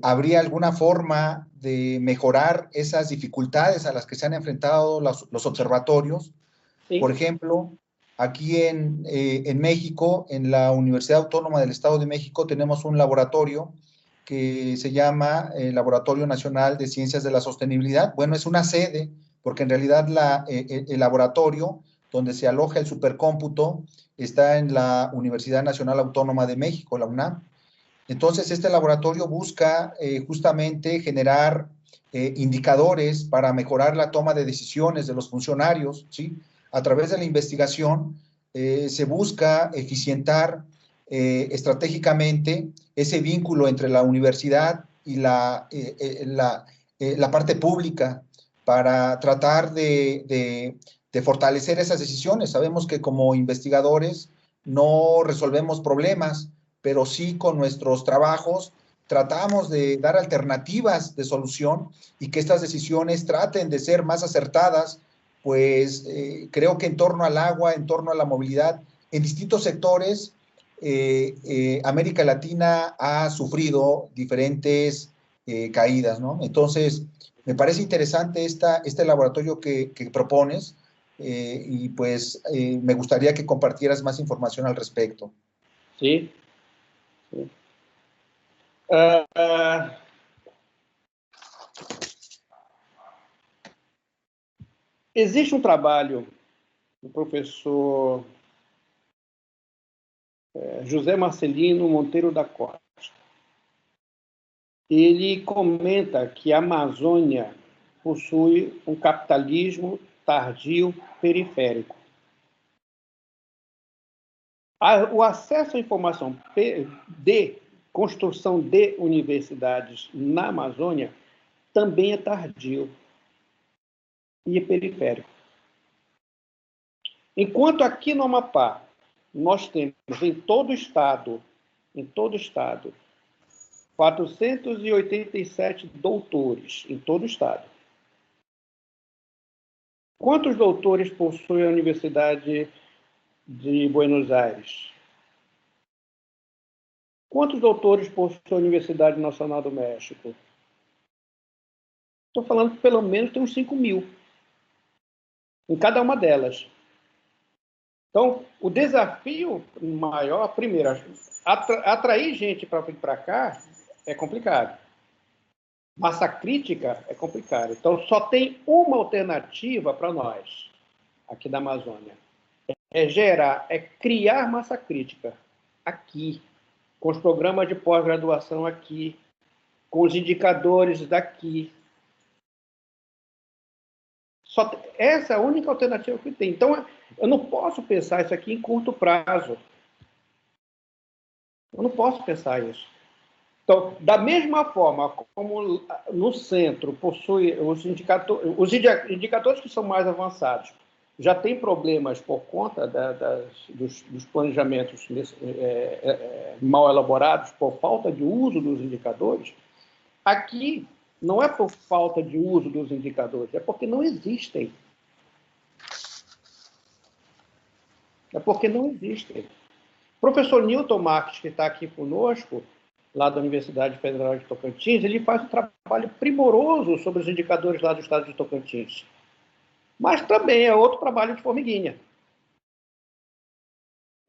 ¿habría alguna forma de mejorar esas dificultades a las que se han enfrentado los observatorios? Sí. Por ejemplo, aquí en México, en la Universidad Autónoma del Estado de México, tenemos un laboratorio que se llama el Laboratorio Nacional de Ciencias de la Sostenibilidad. Bueno, es una sede, porque en realidad el laboratorio donde se aloja el supercómputo está en la Universidad Nacional Autónoma de México, la UNAM. Entonces, este laboratorio busca justamente generar indicadores para mejorar la toma de decisiones de los funcionarios, ¿sí? A través de la investigación se busca eficientar estratégicamente ese vínculo entre la universidad y la parte pública para tratar de fortalecer esas decisiones. Sabemos que como investigadores no resolvemos problemas, pero sí con nuestros trabajos tratamos de dar alternativas de solución y que estas decisiones traten de ser más acertadas, pues creo que en torno al agua, en torno a la movilidad, en distintos sectores, América Latina ha sufrido diferentes caídas, ¿no? Entonces, me parece interesante este laboratorio que propones y pues me gustaría que compartieras más información al respecto. Sí. Existe trabalho do professor José Marcelino Monteiro da Costa. Ele comenta que a Amazônia possui capitalismo tardio periférico. O acesso à informação de construção de universidades na Amazônia também é tardio e é periférico. Enquanto aqui no Amapá, nós temos em todo o estado, 487 doutores, em todo o estado. Quantos doutores possui a Universidade de Buenos Aires? Quantos doutores possui a Universidade Nacional do México? Estou falando que pelo menos tem uns 5.000 em cada uma delas. Então, o desafio maior, primeiro, atrair gente para vir para cá é complicado. Massa crítica é complicado. Então, só tem uma alternativa para nós, aqui da Amazônia. É criar massa crítica aqui, com os programas de pós-graduação aqui, com os indicadores daqui. Essa é a única alternativa que tem. Então, eu não posso pensar isso aqui em curto prazo. Eu não posso pensar isso. Então, da mesma forma como no centro possui os indicadores que são mais avançados, já tem problemas por conta dos planejamentos mal elaborados, por falta de uso dos indicadores, aqui não é por falta de uso dos indicadores, é porque não existem. É porque não existem. O professor Newton Marques, que está aqui conosco, lá da Universidade Federal de Tocantins, ele faz um trabalho primoroso sobre os indicadores lá do estado de Tocantins. Mas também é outro trabalho de formiguinha.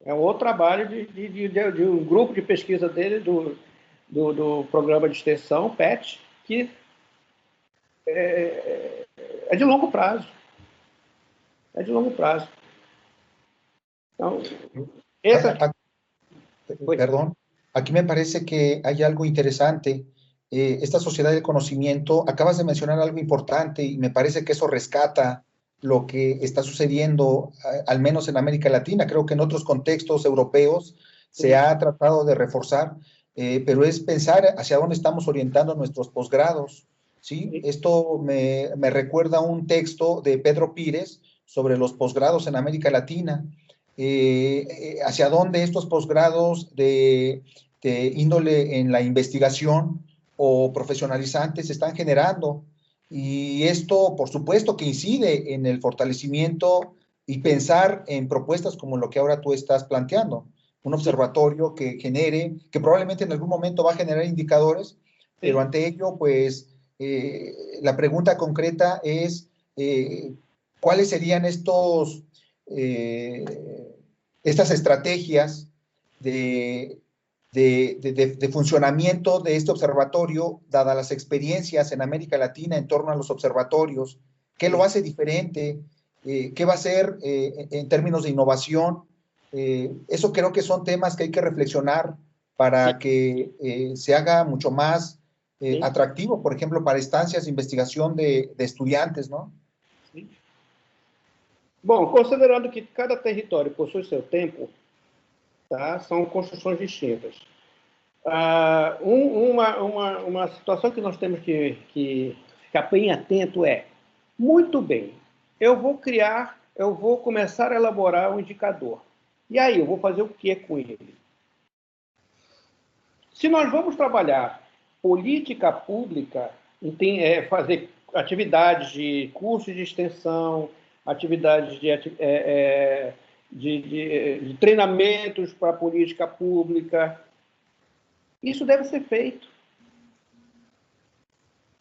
É outro trabalho de um grupo de pesquisa dele, do programa de extensão, PET, que é de longo prazo. É de longo prazo. Então, Perdón, aquí me parece que hay algo interesante. Esta sociedad del conocimiento, acabas de mencionar algo importante y me parece que eso rescata lo que está sucediendo, al menos en América Latina. Creo que en otros contextos europeos se ha tratado de reforzar, pero es pensar hacia dónde estamos orientando nuestros posgrados, ¿sí? Esto me recuerda un texto de Pedro Pires sobre los posgrados en América Latina, hacia dónde estos posgrados de de índole en la investigación o profesionalizantes se están generando. Y esto, por supuesto, que incide en el fortalecimiento y pensar en propuestas como lo que ahora tú estás planteando. Un observatorio que genere, que probablemente en algún momento va a generar indicadores, pero ante ello, pues, la pregunta concreta es, ¿cuáles serían estas estrategias de funcionamiento de este observatorio, dadas las experiencias en América Latina en torno a los observatorios? ¿Qué lo hace diferente? ¿Qué va a hacer en términos de innovación? Eso creo que son temas que hay que reflexionar para que se haga mucho más atractivo, por ejemplo, para estancias de investigación de estudiantes, ¿no? Sim. Bom, considerando que cada território possui seu tempo, tá? São construções distintas. Uma situação que nós temos que ficar bem atento é, muito bem, eu vou começar a elaborar um indicador. E aí, eu vou fazer o que com ele? Se nós vamos trabalhar política pública, fazer atividades de cursos de extensão, atividades de treinamentos para a política pública, isso deve ser feito.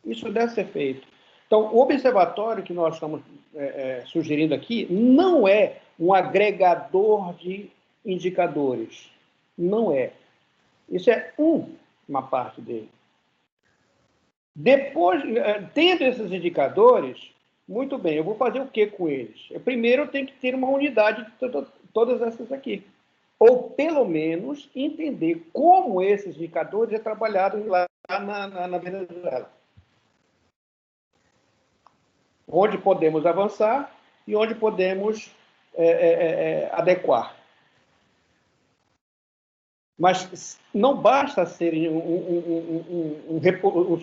Isso deve ser feito. Então, o observatório que nós estamos sugerindo aqui não é um agregador de indicadores. Não é. Isso é uma parte dele. Depois, tendo esses indicadores, muito bem, eu vou fazer o que com eles? Primeiro, eu tenho que ter uma unidade de todas essas aqui. Ou, pelo menos, entender como esses indicadores é trabalhado lá na Venezuela. Onde podemos avançar e onde podemos adequar. Mas não basta ser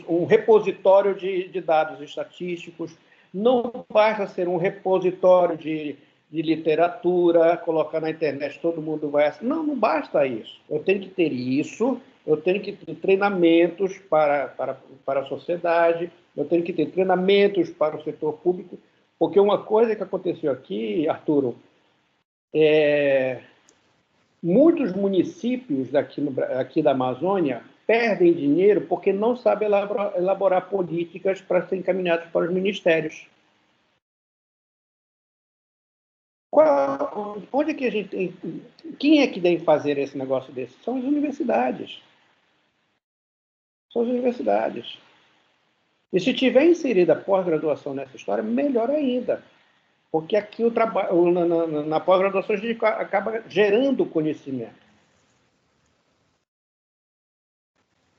um repositório de dados estatísticos, não basta ser um repositório de literatura, colocar na internet, todo mundo vai... Não basta isso. Eu tenho que ter isso, eu tenho que ter treinamentos para a sociedade, eu tenho que ter treinamentos para o setor público, porque uma coisa que aconteceu aqui, Arturo, muitos municípios aqui da Amazônia perdem dinheiro porque não sabem elaborar políticas para serem encaminhadas para os ministérios. Onde é que a gente tem? Quem é que deve fazer esse negócio desse? São as universidades. São as universidades. E se tiver inserida a pós-graduação nessa história, melhor ainda. Porque aqui o trabalho, na pós-graduação, a gente acaba gerando conhecimento.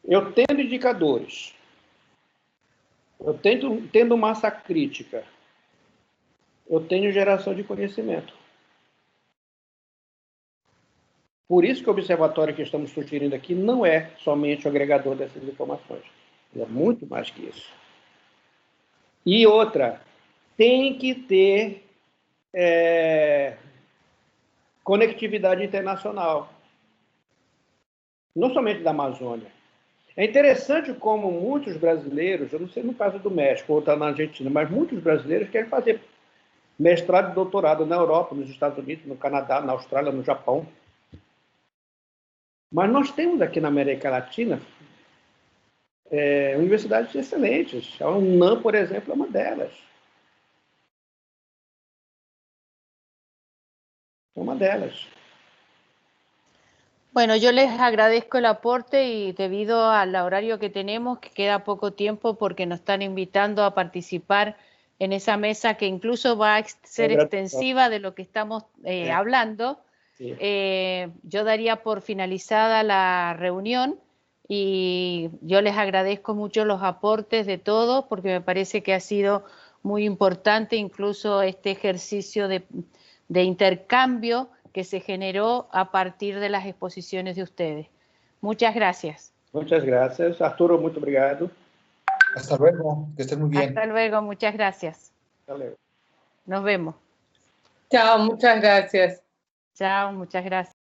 Eu tendo indicadores, eu tendo massa crítica, eu tenho geração de conhecimento. Por isso que o observatório que estamos sugerindo aqui não é somente o agregador dessas informações. Ele é muito mais que isso. E outra, tem que ter conectividade internacional. Não somente da Amazônia. É interessante como muitos brasileiros, eu não sei no caso do México ou está na Argentina, mas muitos brasileiros querem fazer mestrado e doutorado na Europa, nos Estados Unidos, no Canadá, na Austrália, no Japão. Mas nós temos aqui na América Latina universidades excelentes. A UNAM, por exemplo, é uma delas. Uma delas. Bueno, yo les agradezco el aporte y debido al horario que tenemos, que queda poco tiempo porque nos están invitando a participar en esa mesa que incluso va a ser extensiva de lo que estamos hablando. Sí. Yo daría por finalizada la reunión y yo les agradezco mucho los aportes de todos porque me parece que ha sido muy importante incluso este ejercicio de intercambio que se generó a partir de las exposiciones de ustedes. Muchas gracias. Muchas gracias. Arturo, muito obrigado. Hasta luego, que estén muy bien. Hasta luego, muchas gracias. Hasta luego. Nos vemos. Chao, muchas gracias. Chao, muchas gracias.